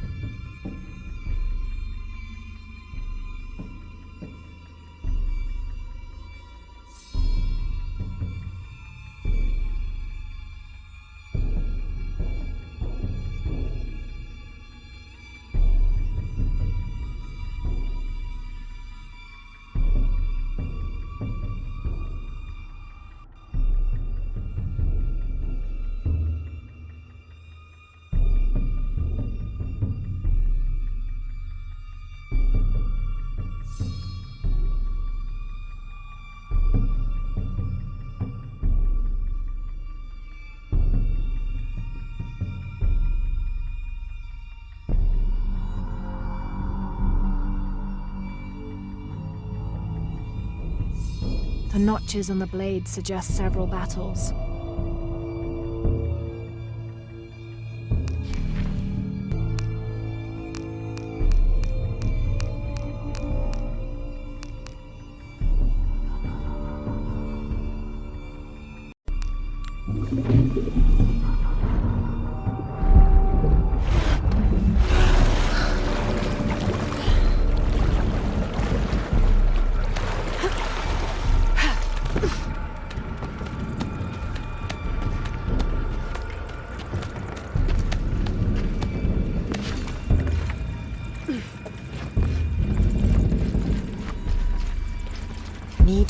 The notches on the blade suggest several battles.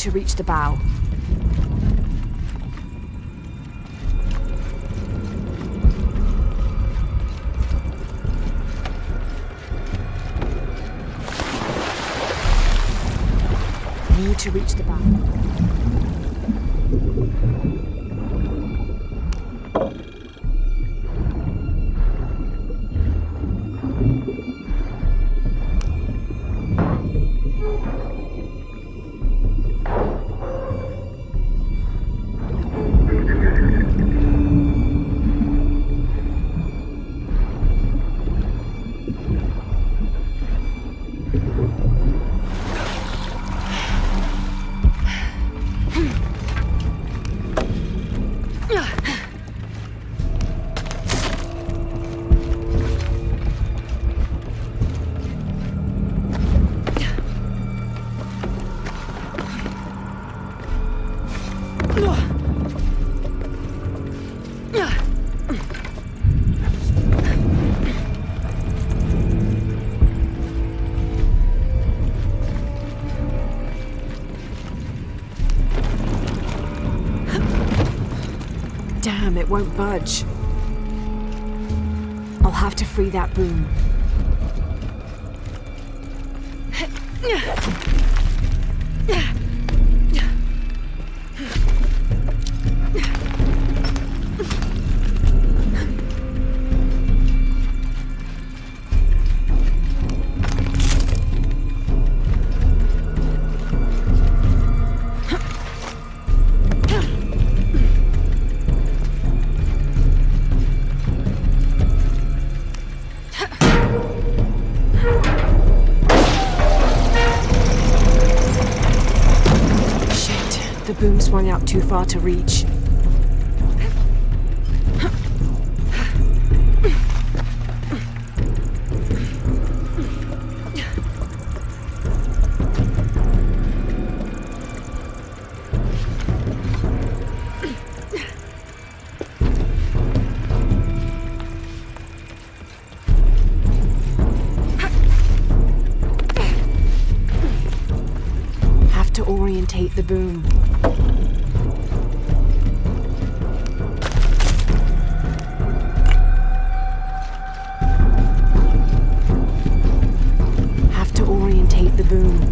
to reach the bow. Need to reach the bow. Damn, it won't budge. I'll have to free that boom. The boom swung out too far to reach. Have to orientate the boom. The boom.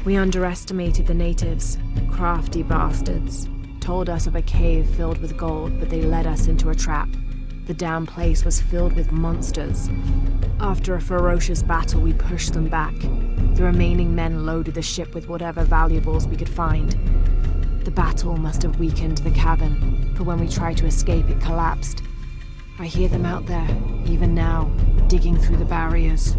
We underestimated the natives, crafty bastards. Told us of a cave filled with gold, but they led us into a trap. The damn place was filled with monsters. After a ferocious battle, we pushed them back. The remaining men loaded the ship with whatever valuables we could find. The battle must have weakened the cavern, for when we tried to escape, it collapsed. I hear them out there, even now, digging through the barriers.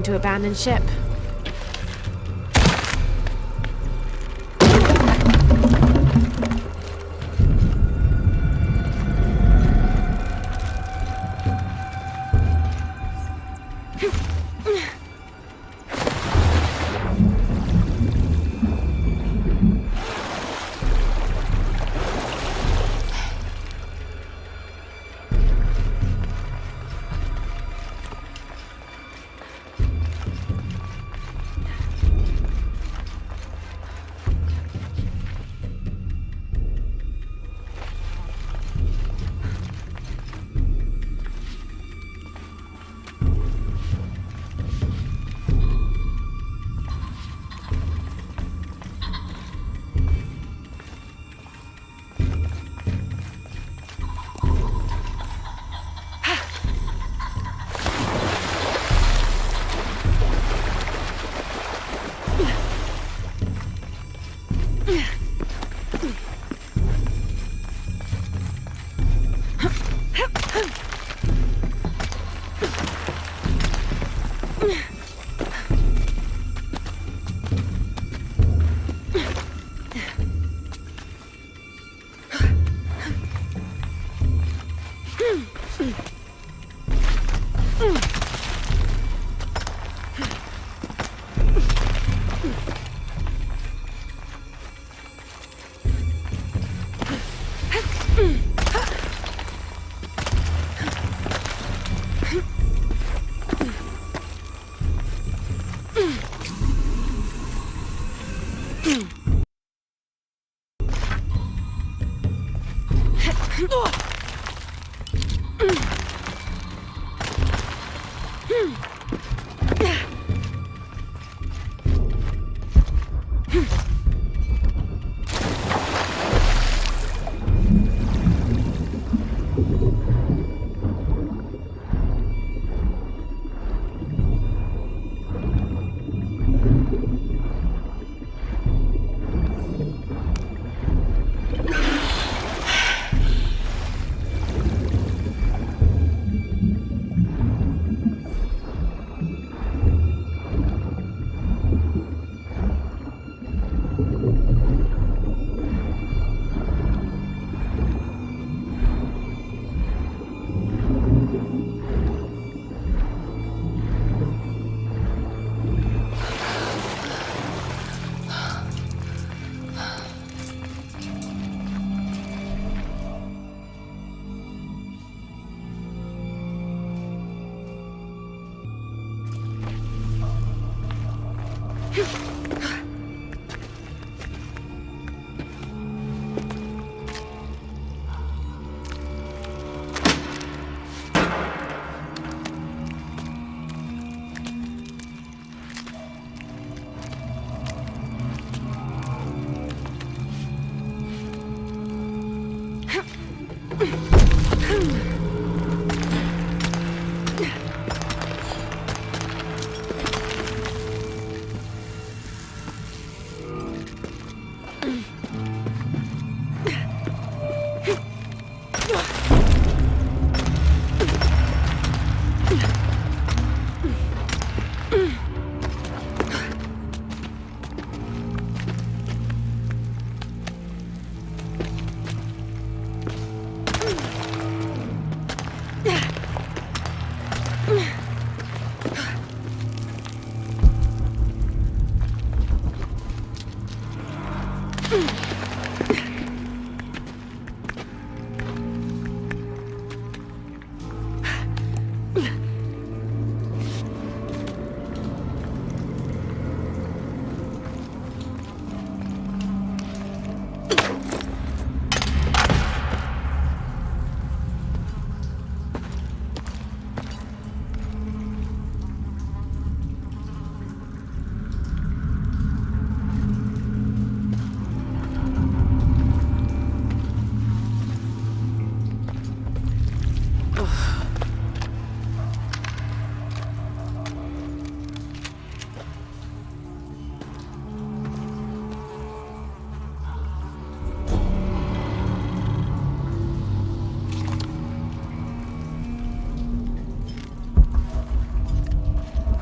To abandon ship.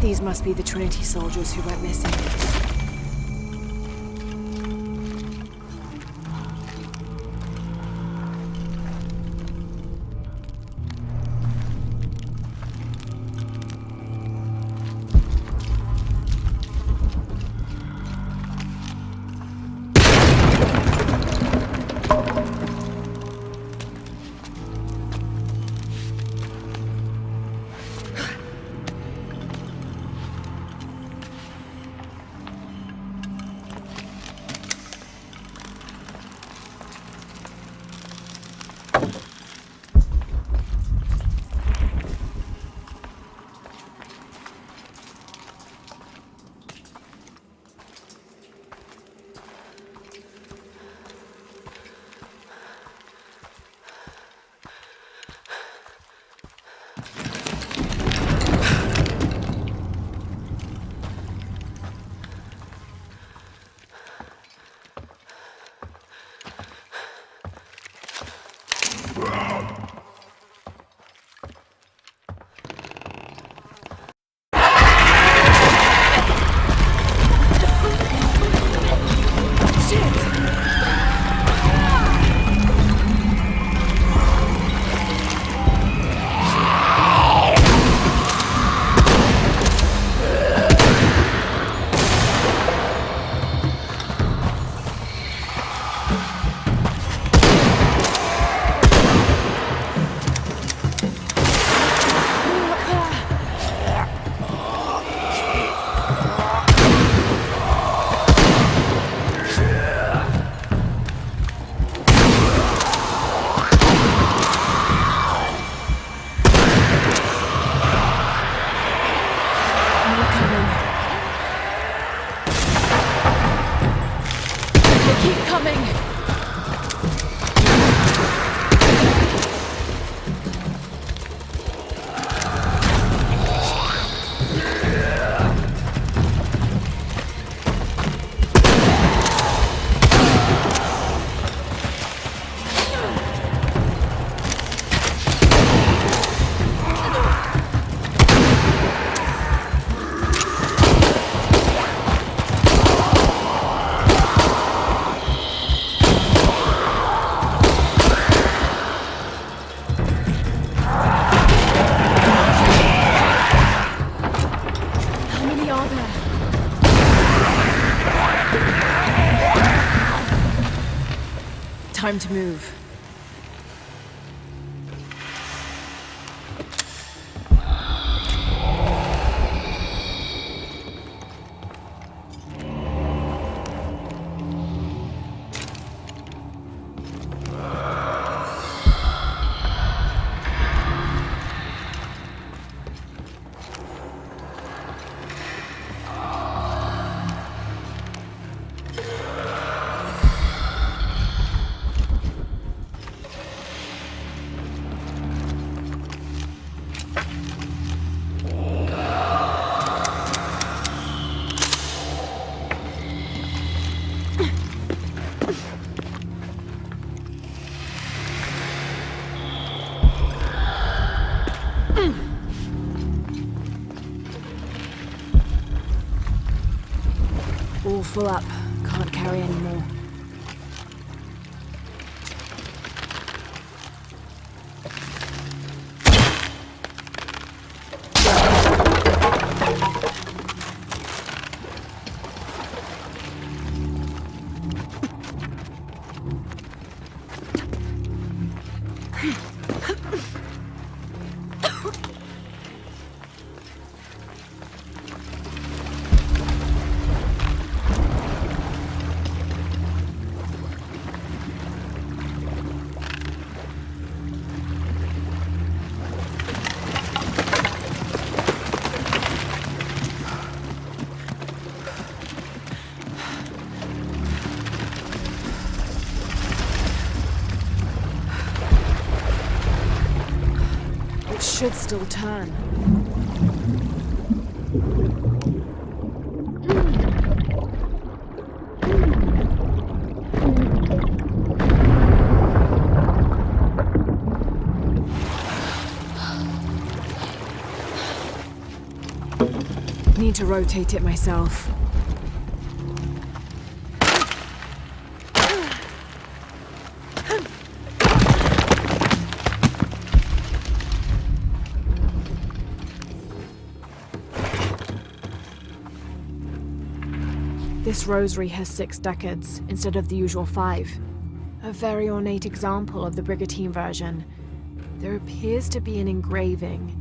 These must be the Trinity soldiers who went missing. Time to move. All full up. Can't carry any more. Should still turn. Need to rotate it myself. This rosary has 6 decades instead of the usual 5. A very ornate example of the Brigittine version. There appears to be an engraving.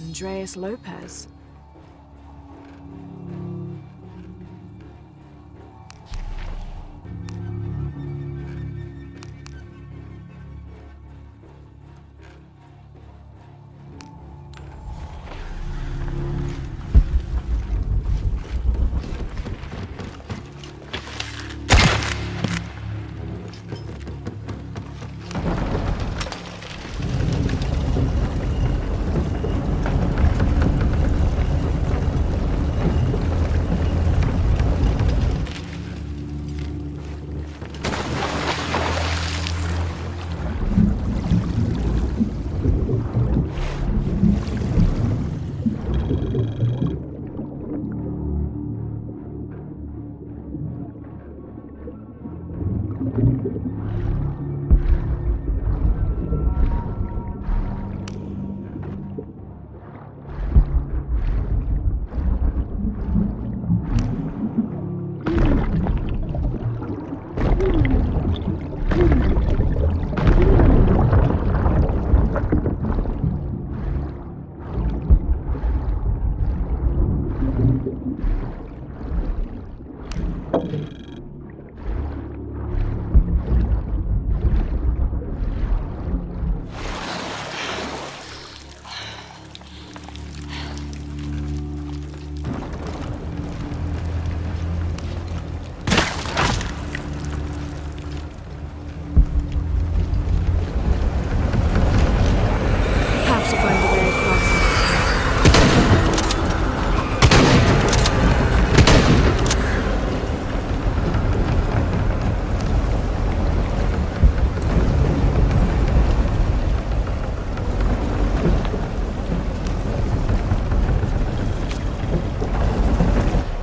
Andreas Lopez.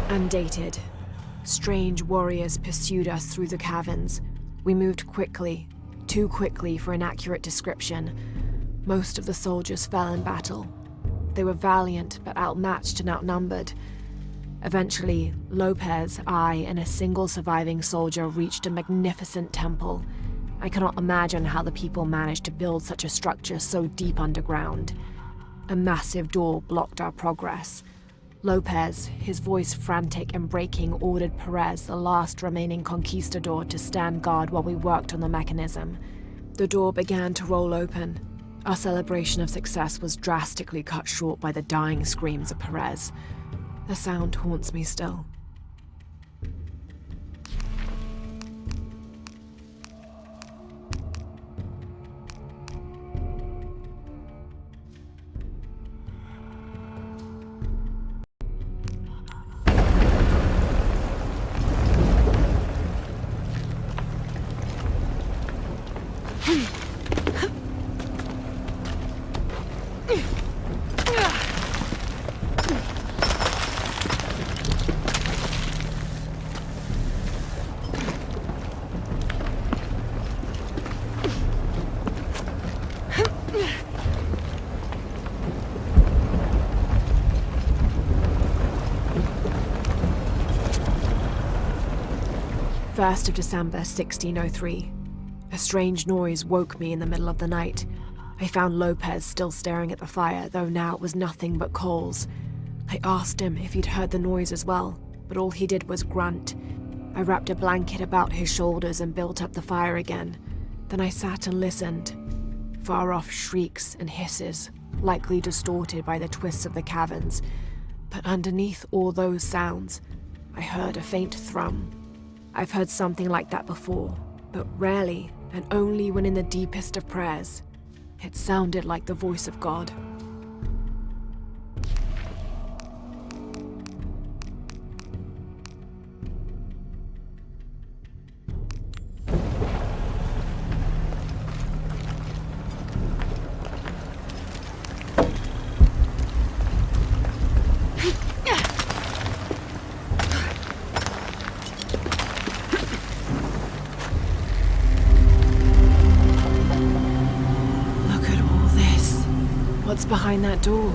Undated. Strange warriors pursued us through the caverns. We moved quickly, too quickly for an accurate description. Most of the soldiers fell in battle. They were valiant, but outmatched and outnumbered. Eventually, Lopez, I, and a single surviving soldier reached a magnificent temple. I cannot imagine how the people managed to build such a structure so deep underground. A massive door blocked our progress. Lopez, his voice frantic and breaking, ordered Perez, the last remaining conquistador, to stand guard while we worked on the mechanism. The door began to roll open. Our celebration of success was drastically cut short by the dying screams of Perez. The sound haunts me still. First of December, 1603. A strange noise woke me in the middle of the night. I found Lopez still staring at the fire, though now it was nothing but coals. I asked him if he'd heard the noise as well, but all he did was grunt. I wrapped a blanket about his shoulders and built up the fire again. Then I sat and listened. Far-off shrieks and hisses, likely distorted by the twists of the caverns. But underneath all those sounds, I heard a faint thrum. I've heard something like that before, but rarely, and only when in the deepest of prayers. It sounded like the voice of God. What's behind that door?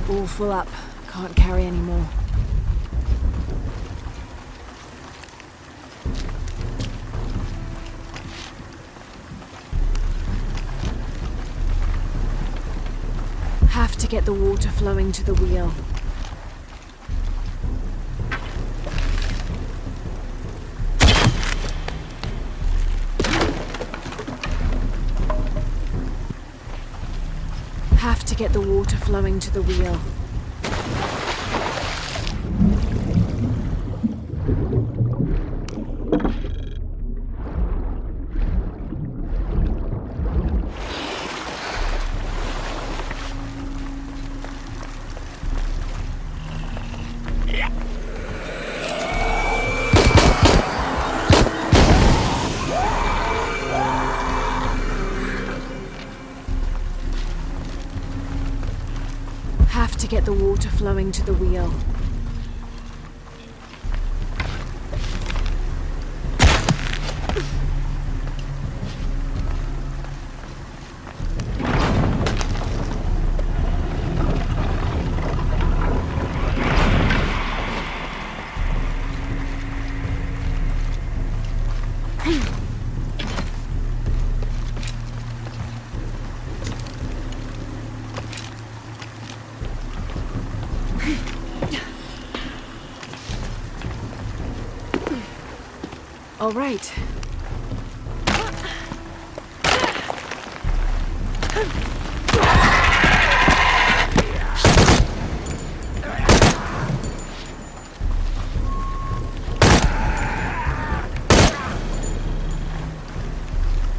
All full up. Can't carry any more. Have to get the water flowing to the wheel. Have to get the water flowing to the wheel. Have to get the water flowing to the wheel. All right.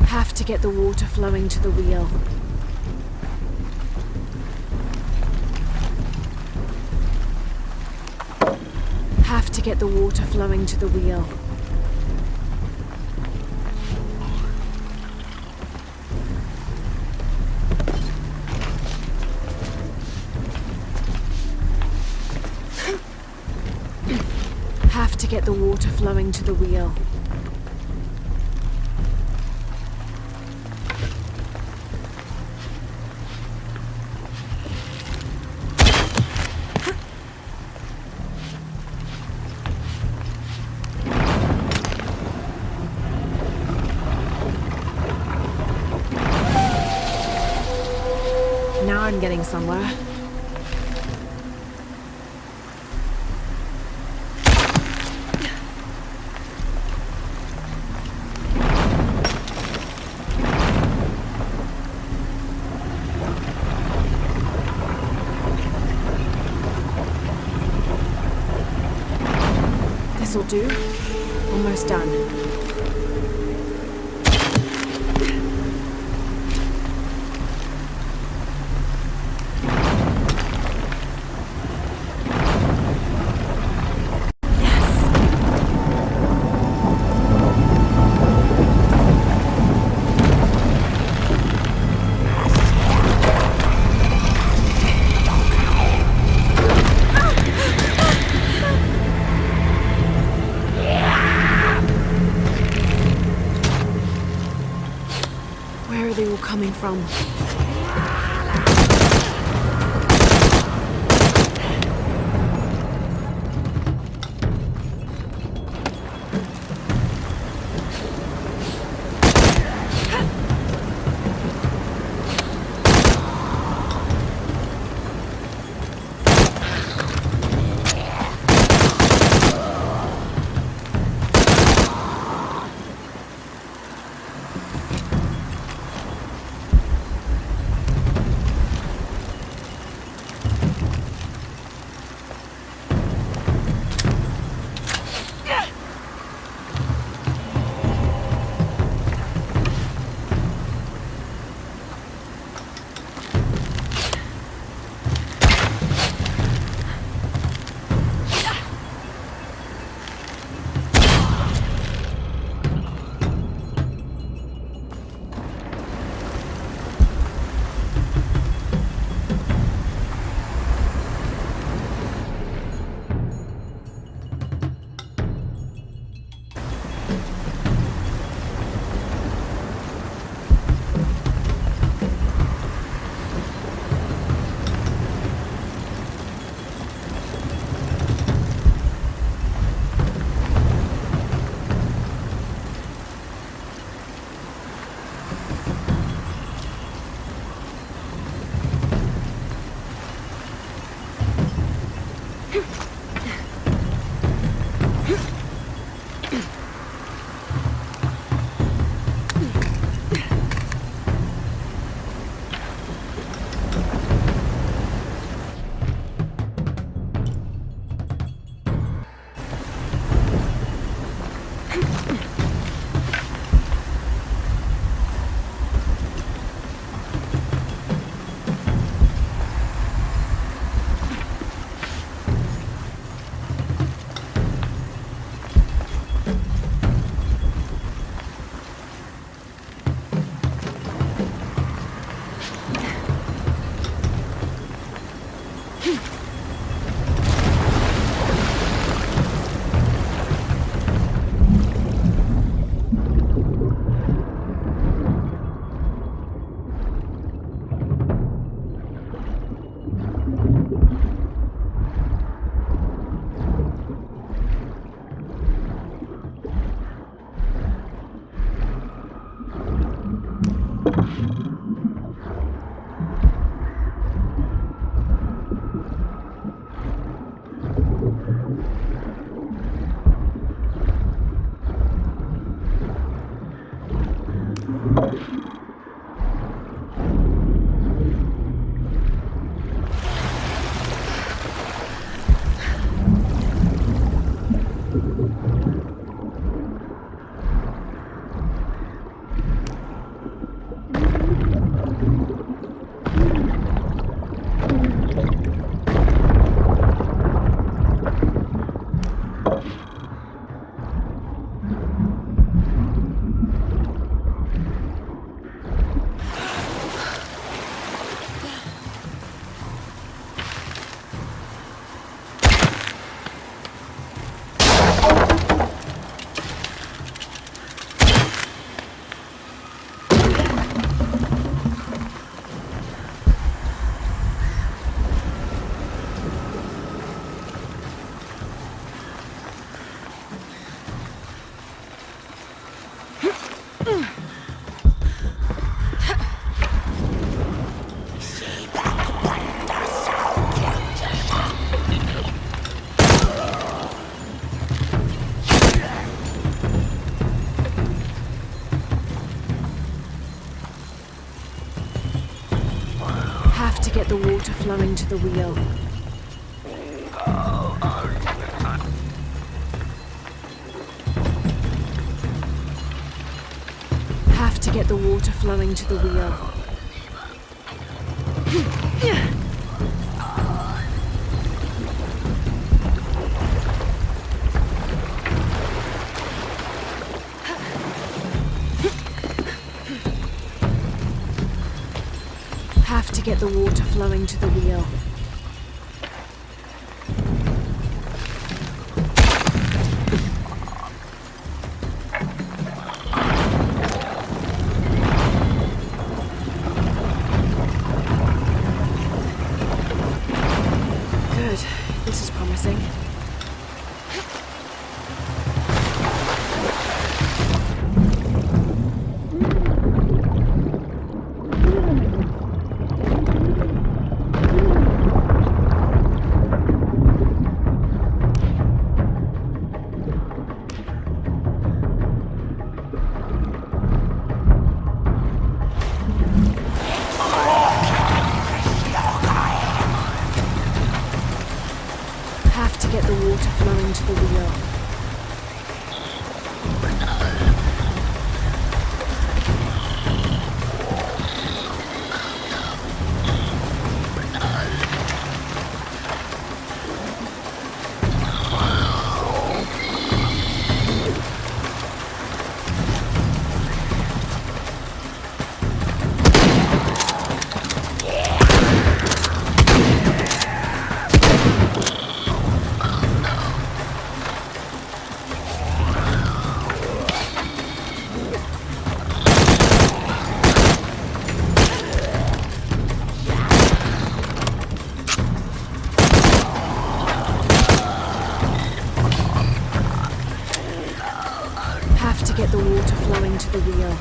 Have to get the water flowing to the wheel. Have to get the water flowing to the wheel. Have to get the water flowing to the wheel. Now I'm getting somewhere. This'll do. Almost done. Coming from. Get the water flowing to the wheel. Have to get the water flowing to the wheel. Have to get the water flowing to the wheel. Good. This is promising. Have to get the water flowing to the wheel. Have to get the water flowing to the wheel.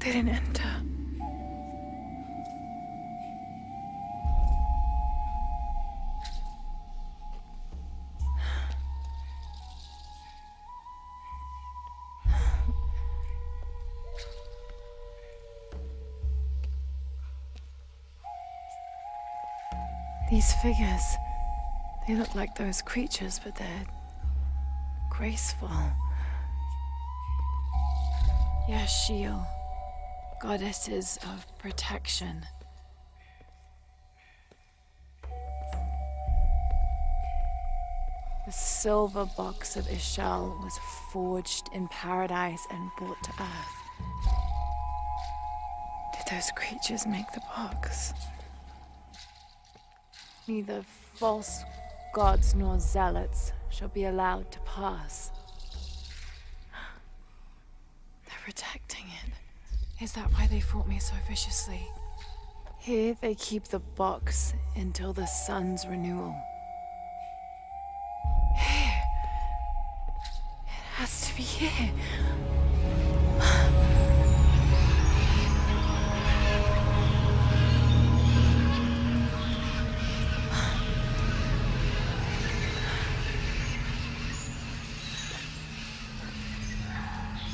They didn't enter. These figures, they look like those creatures, but they're graceful. Ix Chel, goddesses of protection. The silver box of Ix Chel was forged in paradise and brought to Earth. Did those creatures make the box? Neither false gods nor zealots shall be allowed to pass. They're protecting it. Is that why they fought me so viciously? Here they keep the box until the sun's renewal. Here. It has to be here.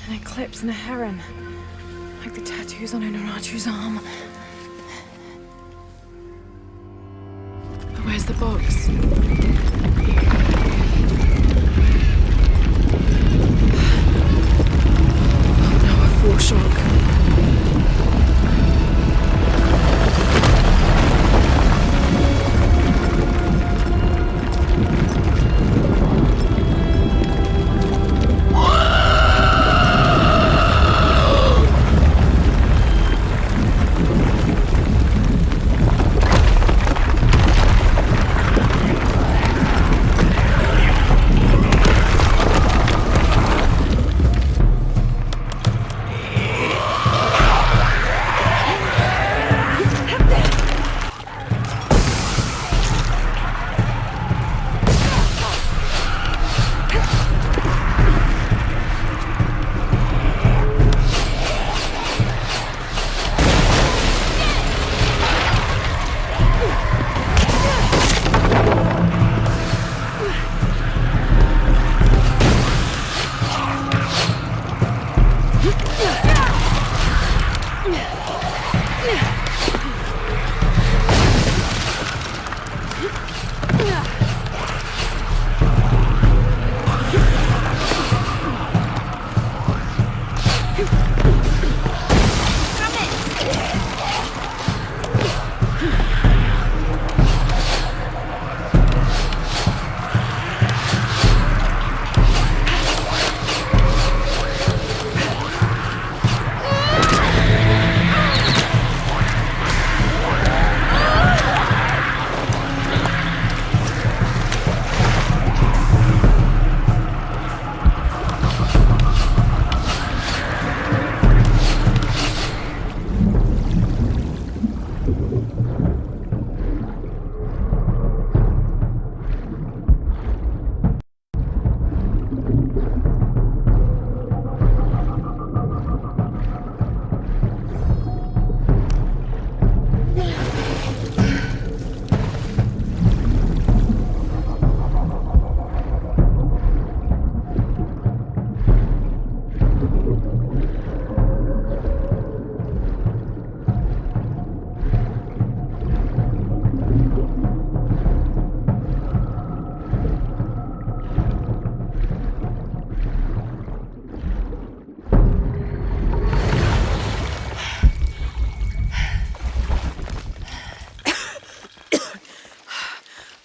An eclipse and a heron. Like the tattoos on Unuratu's arm. But where's the box? Oh no, a foreshock.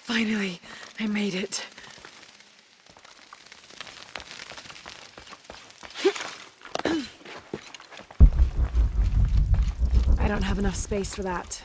Finally, I made it. I don't have enough space for that.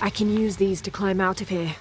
I can use these to climb out of here.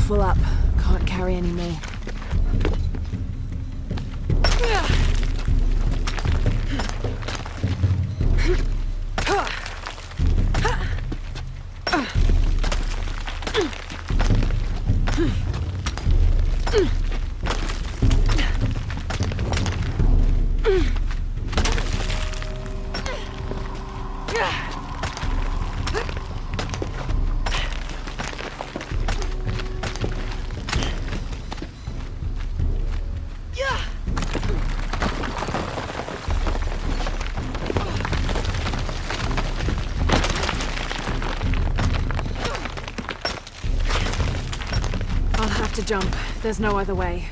Full up. Can't carry any more. To jump. There's no other way.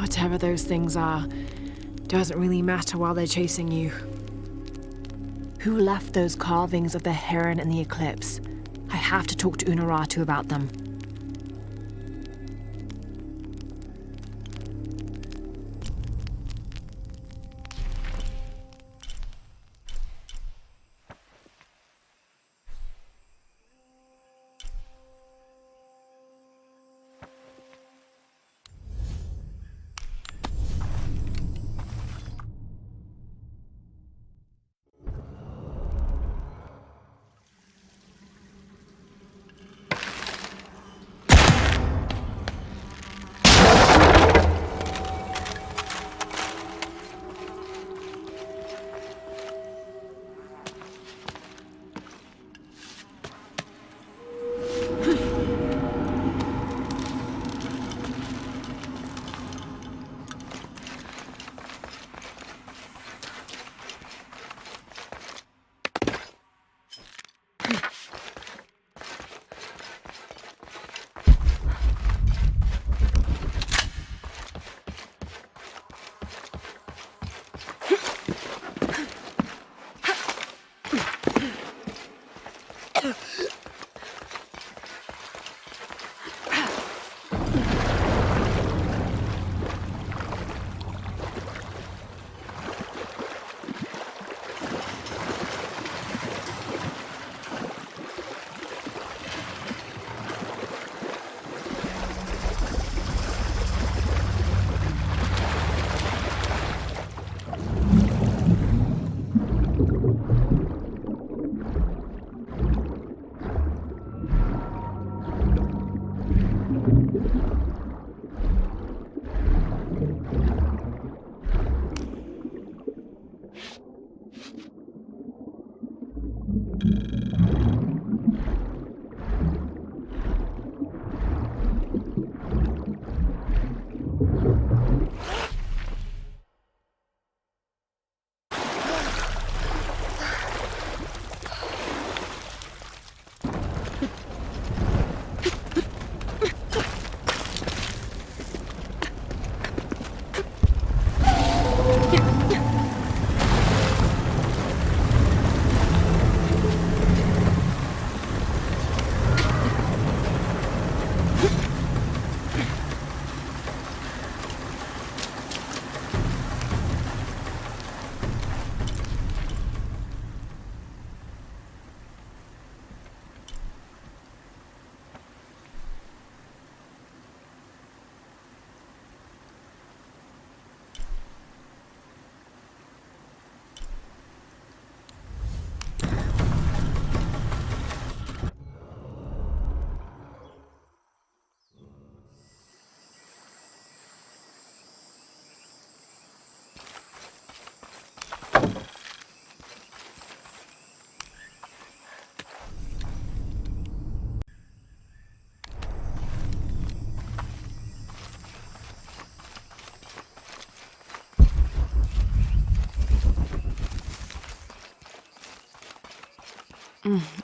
Whatever those things are, doesn't really matter while they're chasing you. Who left those carvings of the heron and the eclipse? I have to talk to Unuratu about them.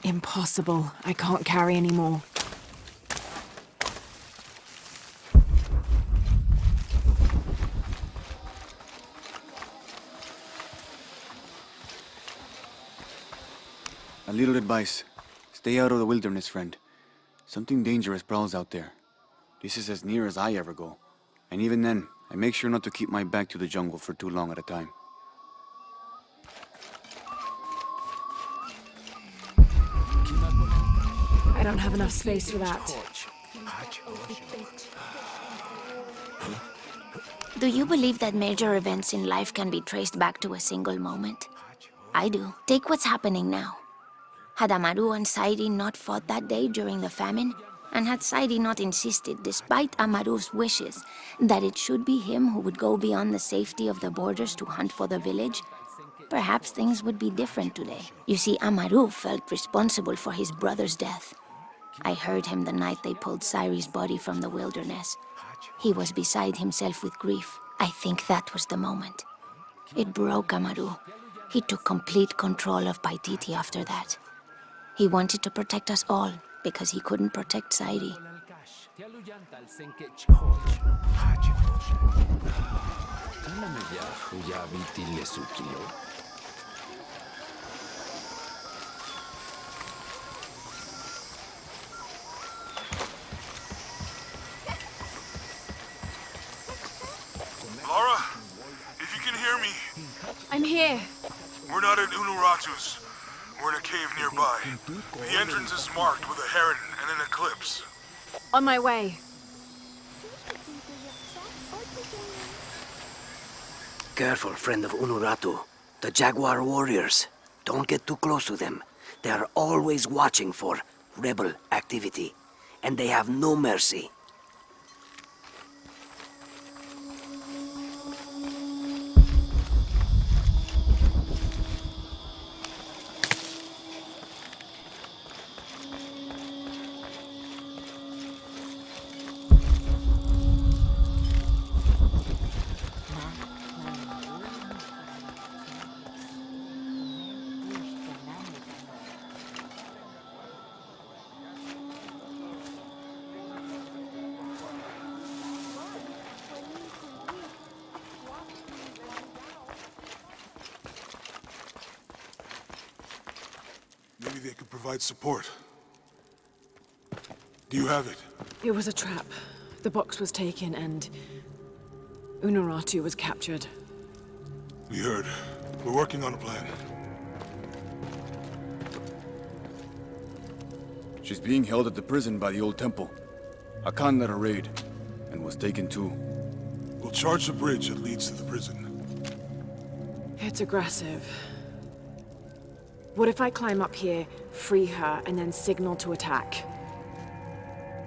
Impossible. I can't carry any more. A little advice. Stay out of the wilderness, friend. Something dangerous prowls out there. This is as near as I ever go. And even then, I make sure not to keep my back to the jungle for too long at a time. I don't have enough space for that. Do you believe that major events in life can be traced back to a single moment? I do. Take what's happening now. Had Amaru and Sairi not fought that day during the famine, and had Sairi not insisted, despite Amaru's wishes, that it should be him who would go beyond the safety of the borders to hunt for the village, perhaps things would be different today. You see, Amaru felt responsible for his brother's death. I heard him the night they pulled Sairi's body from the wilderness. He was beside himself with grief. I think that was the moment. It broke Amaru. He took complete control of Paititi after that. He wanted to protect us all, because he couldn't protect Sairi. Lara, if you can hear me. I'm here. We're not at Unuratu's. We're in a cave nearby. The entrance is marked with a heron and an eclipse. On my way. Careful, friend of Unuratu. The Jaguar warriors. Don't get too close to them. They are always watching for rebel activity. And they have no mercy. Maybe they could provide support. Do you have it? It was a trap. The box was taken and Unuratu was captured. We heard. We're working on a plan. She's being held at the prison by the old temple. Akan led a raid, and was taken too. We'll charge the bridge that leads to the prison. It's aggressive. What if I climb up here, free her, and then signal to attack?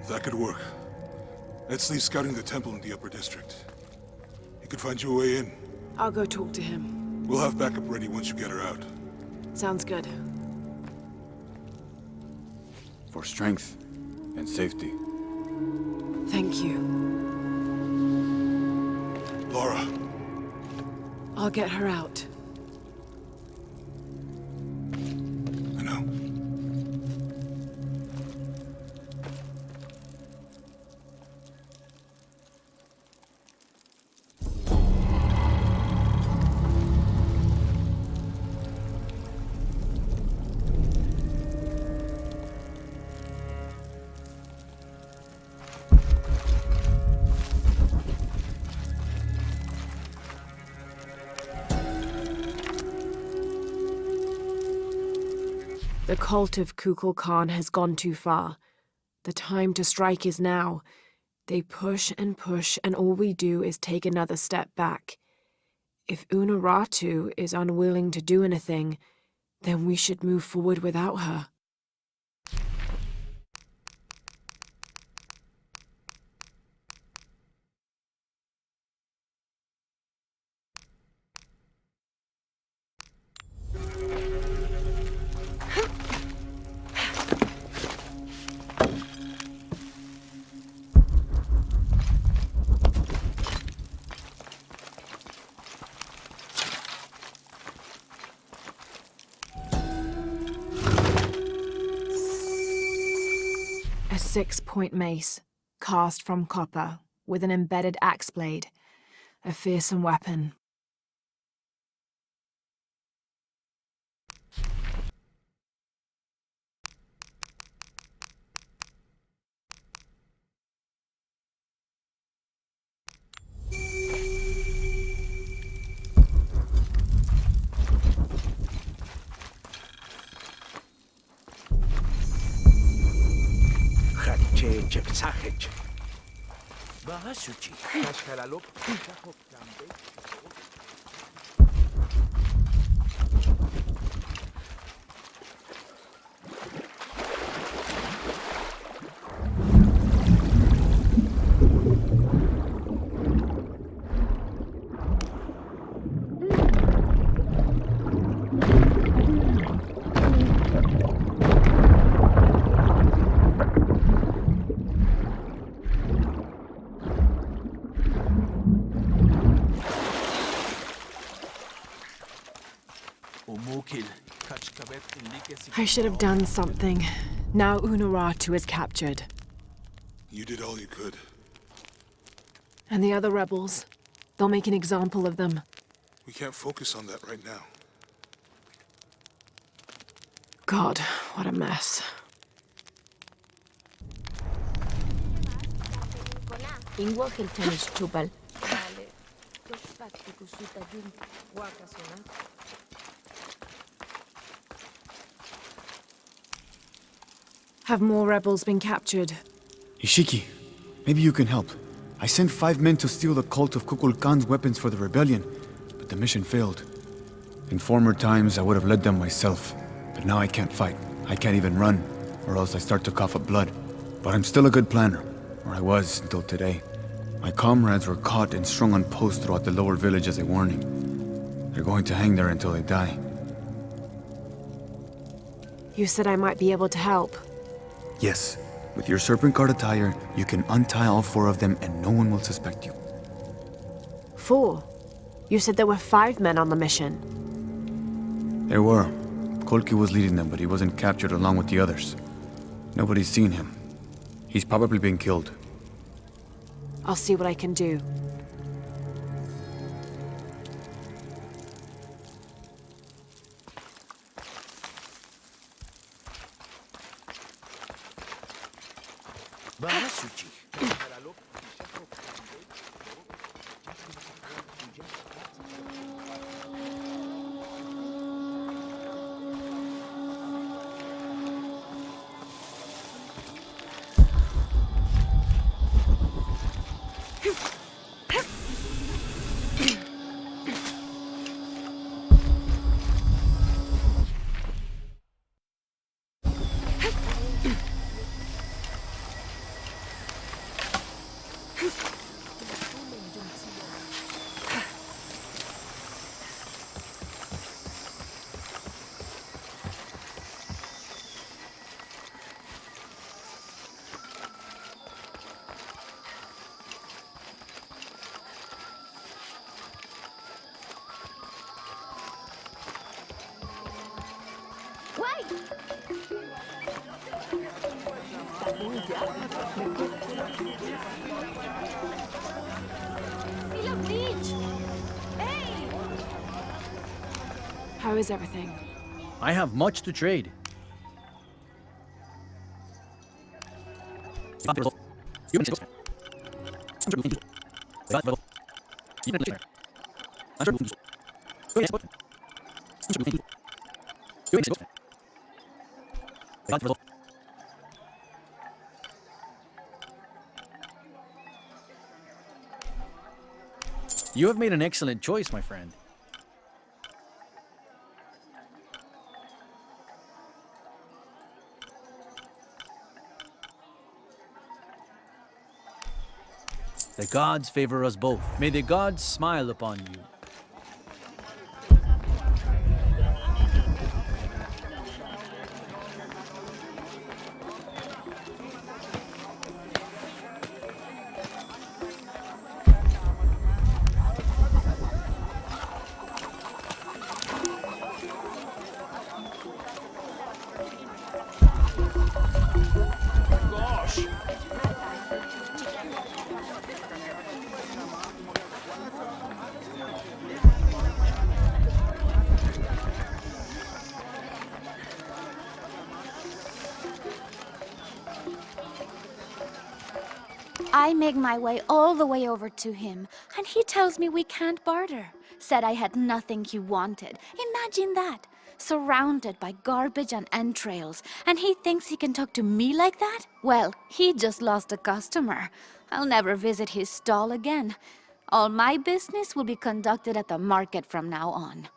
That could work. Let's leave scouting the temple in the upper district. He could find you a way in. I'll go talk to him. We'll have backup ready once you get her out. Sounds good. For strength and safety. Thank you. Lara. I'll get her out. I know. The cult of Kukul Khan has gone too far. The time to strike is now. They push, and all we do is take another step back. If Unuratu is unwilling to do anything, then we should move forward without her. 6-point mace, cast from copper, with an embedded axe blade. A fearsome weapon. I should have done something. Now Unuratu is captured. You did all you could. And the other rebels, they'll make an example of them. We can't focus on that right now. God, what a mess. Have more rebels been captured? Ishiki, maybe you can help. I sent 5 men to steal the cult of Kukulkan's weapons for the rebellion, but the mission failed. In former times, I would have led them myself, but now I can't fight. I can't even run, or else I start to cough up blood. But I'm still a good planner, or I was until today. My comrades were caught and strung on posts throughout the lower village as a warning. They're going to hang there until they die. You said I might be able to help. Yes, with your Serpent guard attire, you can untie all 4 of them and no one will suspect you. 4? You said there were 5 men on the mission. There were. Kolki was leading them, but he wasn't captured along with the others. Nobody's seen him. He's probably been killed. I'll see what I can do. How is everything? I have much to trade. You have made an excellent choice, my friend. The gods favor us both. May the gods smile upon you. Gosh! I make my way all the way over to him, and he tells me we can't barter. Said I had nothing he wanted. Imagine that. Surrounded by garbage and entrails, and he thinks he can talk to me like that? Well, he just lost a customer. I'll never visit his stall again. All my business will be conducted at the market from now on.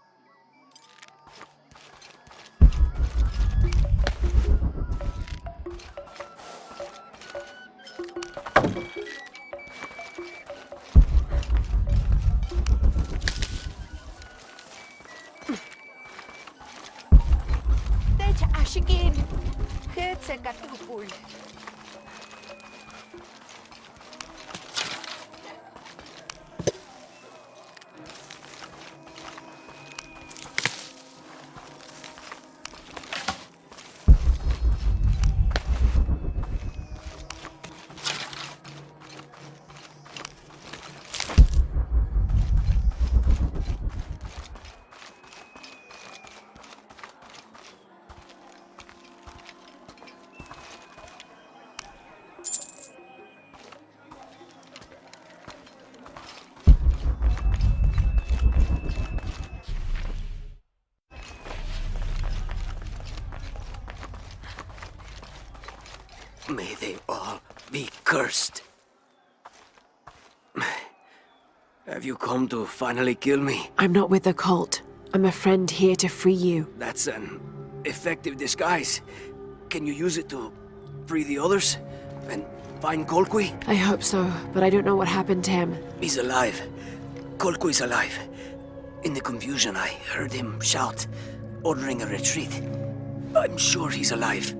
Ashigin, Hetze Katupul. May they all be cursed. Have you come to finally kill me? I'm not with the cult. I'm a friend here to free you. That's an effective disguise. Can you use it to free the others? And find Colqui? I hope so, but I don't know what happened to him. He's alive. Colqui's alive. In the confusion, I heard him shout, ordering a retreat. I'm sure he's alive.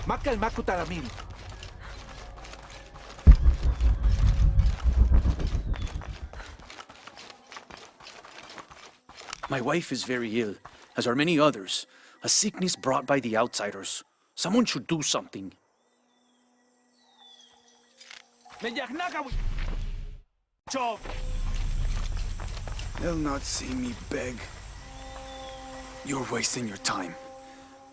Makal Makutaramin. My wife is very ill, as are many others. A sickness brought by the outsiders. Someone should do something. They'll not see me beg. You're wasting your time.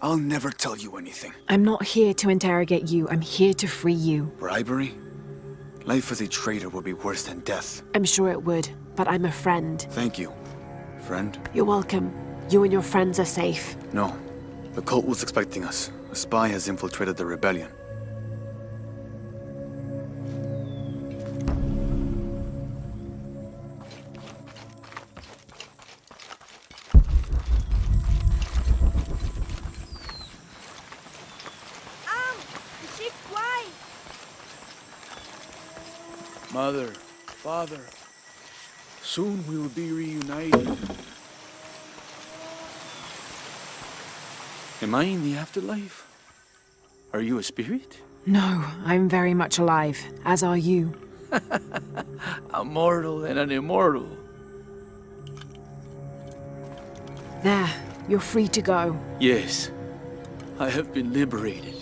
I'll never tell you anything. I'm not here to interrogate you. I'm here to free you. Bribery? Life as a traitor would be worse than death. I'm sure it would, but I'm a friend. Thank you, friend. You're welcome. You and your friends are safe. No. The cult was expecting us. A spy has infiltrated the rebellion. Mother, father, soon we will be reunited. Am I in the afterlife? Are you a spirit? No, I'm very much alive, as are you. A mortal and an immortal. There, you're free to go. Yes, I have been liberated.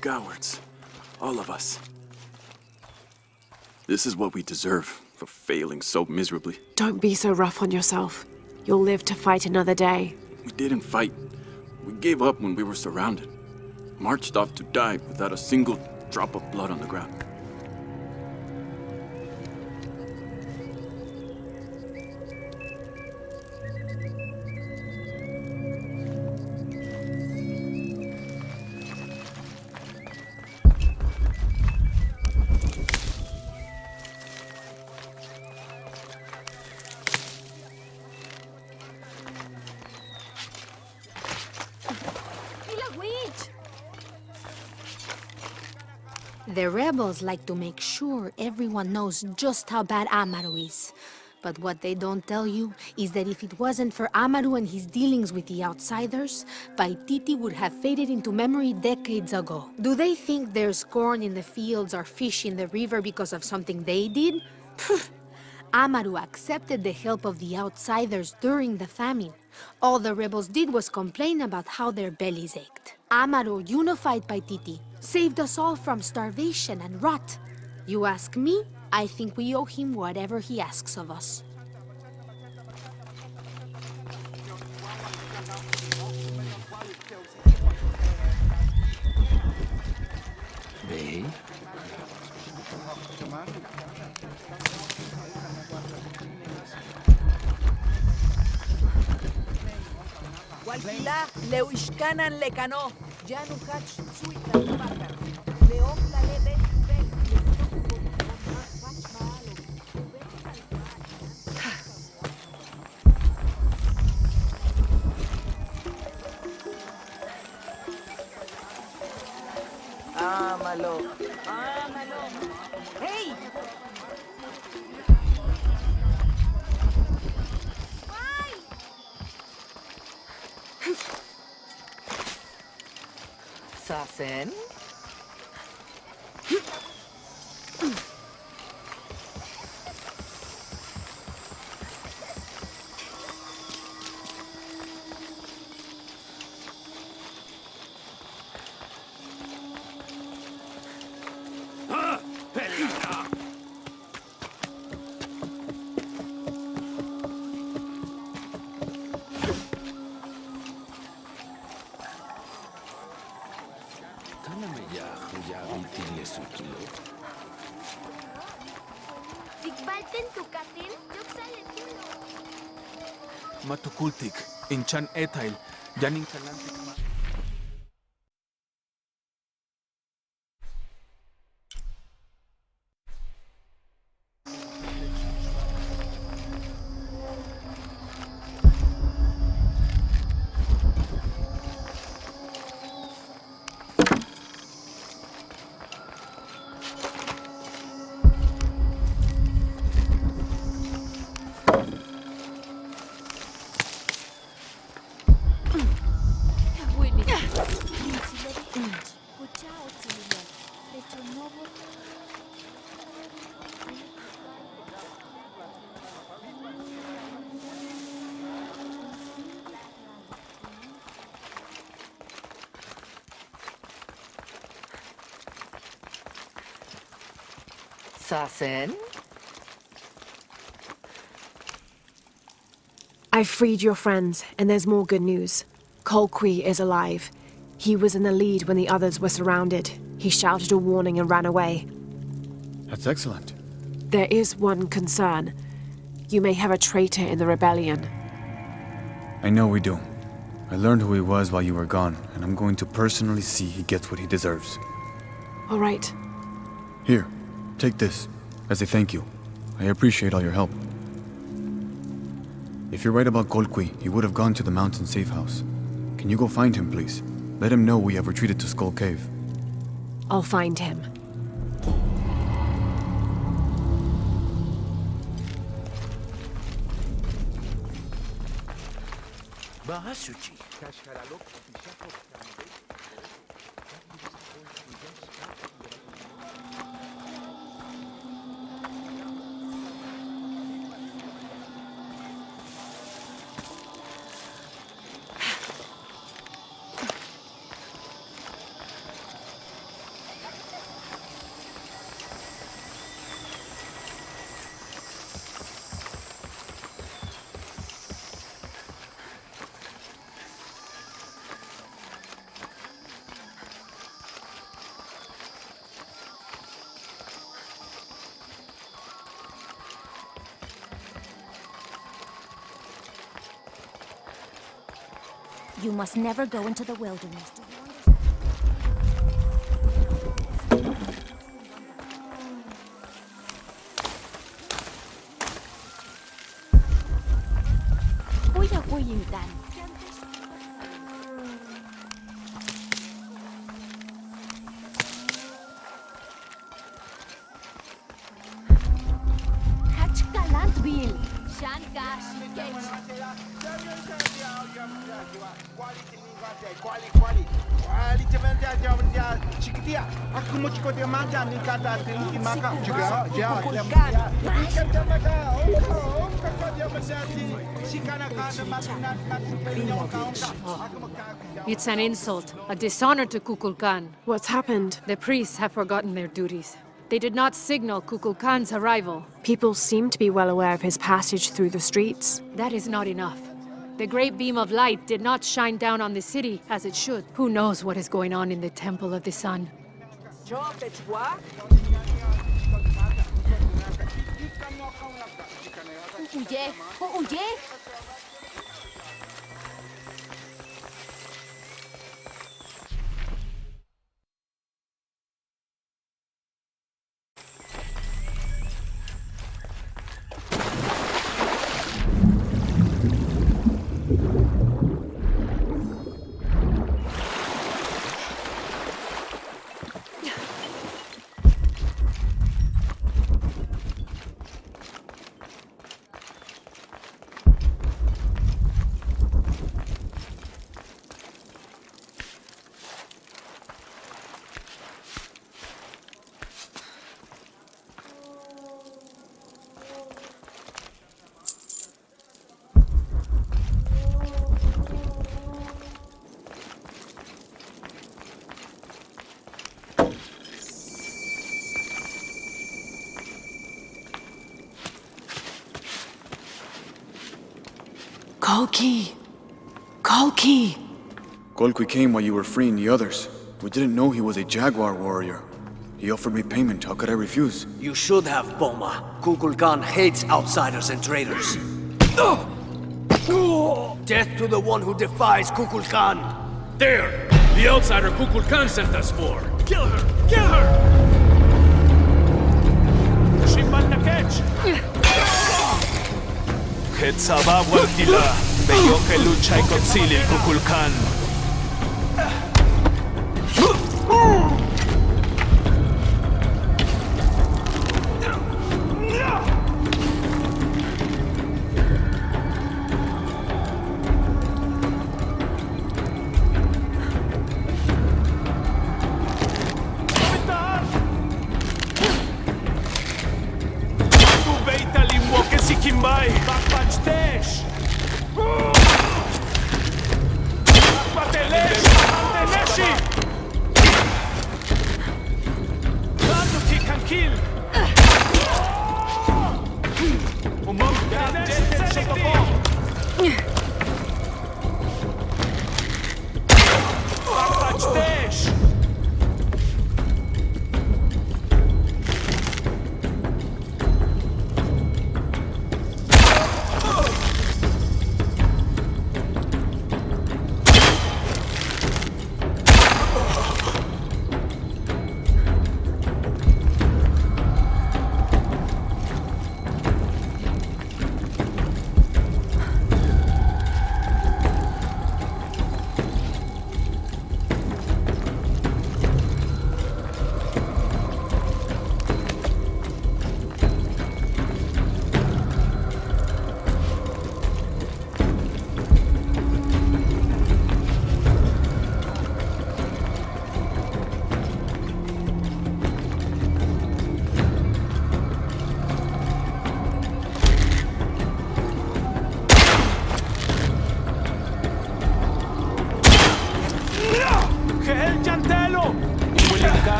Cowards. All of us. This is what we deserve for failing so miserably. Don't be so rough on yourself. You'll live to fight another day. We didn't fight. We gave up when we were surrounded. Marched off to die without a single drop of blood on the ground. The rebels like to make sure everyone knows just how bad Amaru is. But what they don't tell you is that if it wasn't for Amaru and his dealings with the outsiders, Paititi would have faded into memory decades ago. Do they think there's corn in the fields or fish in the river because of something they did? Amaru accepted the help of the outsiders during the famine. All the rebels did was complain about how their bellies ached. Amaru unified Paititi, saved us all from starvation and rot. You ask me, I think we owe him whatever he asks of us. Babe? Walkila, leuishkanan lekano, yanu hach suita makar, leokla lebe Ámalo, ámalo. Hey! Sasen? Matukultik, inchan etail, yanin kalantik ma... Sasen? I've freed your friends, and there's more good news. Colqui is alive. He was in the lead when the others were surrounded. He shouted a warning and ran away. That's excellent. There is one concern. You may have a traitor in the rebellion. I know we do. I learned who he was while you were gone, and I'm going to personally see he gets what he deserves. All right. Here, take this, as a thank you. I appreciate all your help. If you're right about Colqui, he would have gone to the mountain safe house. Can you go find him, please? Let him know we have retreated to Skull Cave. I'll find him. Bahasuchi. You must never go into the wilderness. It's an insult, a dishonor to Kukulkan. What's happened? The priests have forgotten their duties. They did not signal Kukulkan's arrival. People seem to be well aware of his passage through the streets. That is not enough. The great beam of light did not shine down on the city as it should. Who knows what is going on in the Temple of the Sun? Kolki! Kolki! Kolki came while you were freeing the others. We didn't know he was a Jaguar warrior. He offered me payment. How could I refuse? You should have, Boma. Kukulkan hates outsiders and traitors. Death to the one who defies Kukulkan! There! The outsider Kukulkan sent us for! Kill her! Kill her! Shimbal na catch! Hetzaba Waltila, Beyo que lucha y concilia el Kukulkan.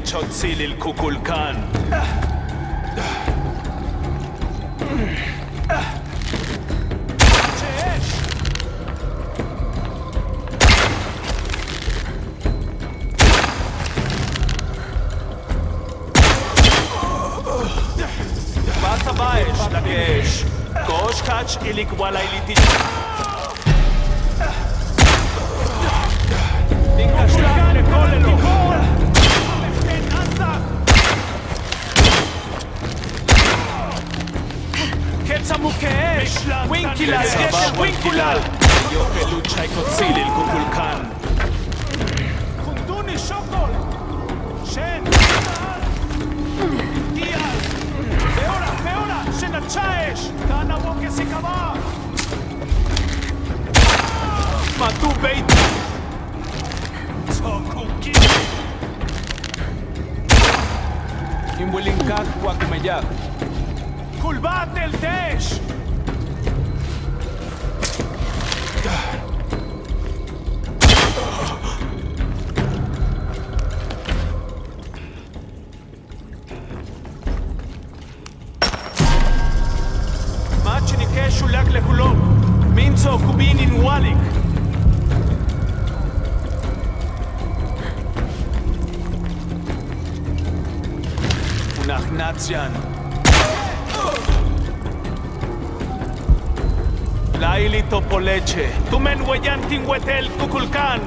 Chotzil el Kukulkan. Basa baesh lagesh. Kosh kach ilik wala iliti. Dinkashla le kolelo. Ketzamukeesh, Winkilal, Winkilal. Yo que lucha y concilia el Kukulkan. Kunduni Shokol. Shen. Imwilinkak Wakumeyak. Kulbat el Tesh! Machinike Shulak Lehulon. Minzo Kubinin Walik. Unachnatian. Laili Topoleche. Tumen Weyantin Wetel Kukulkan.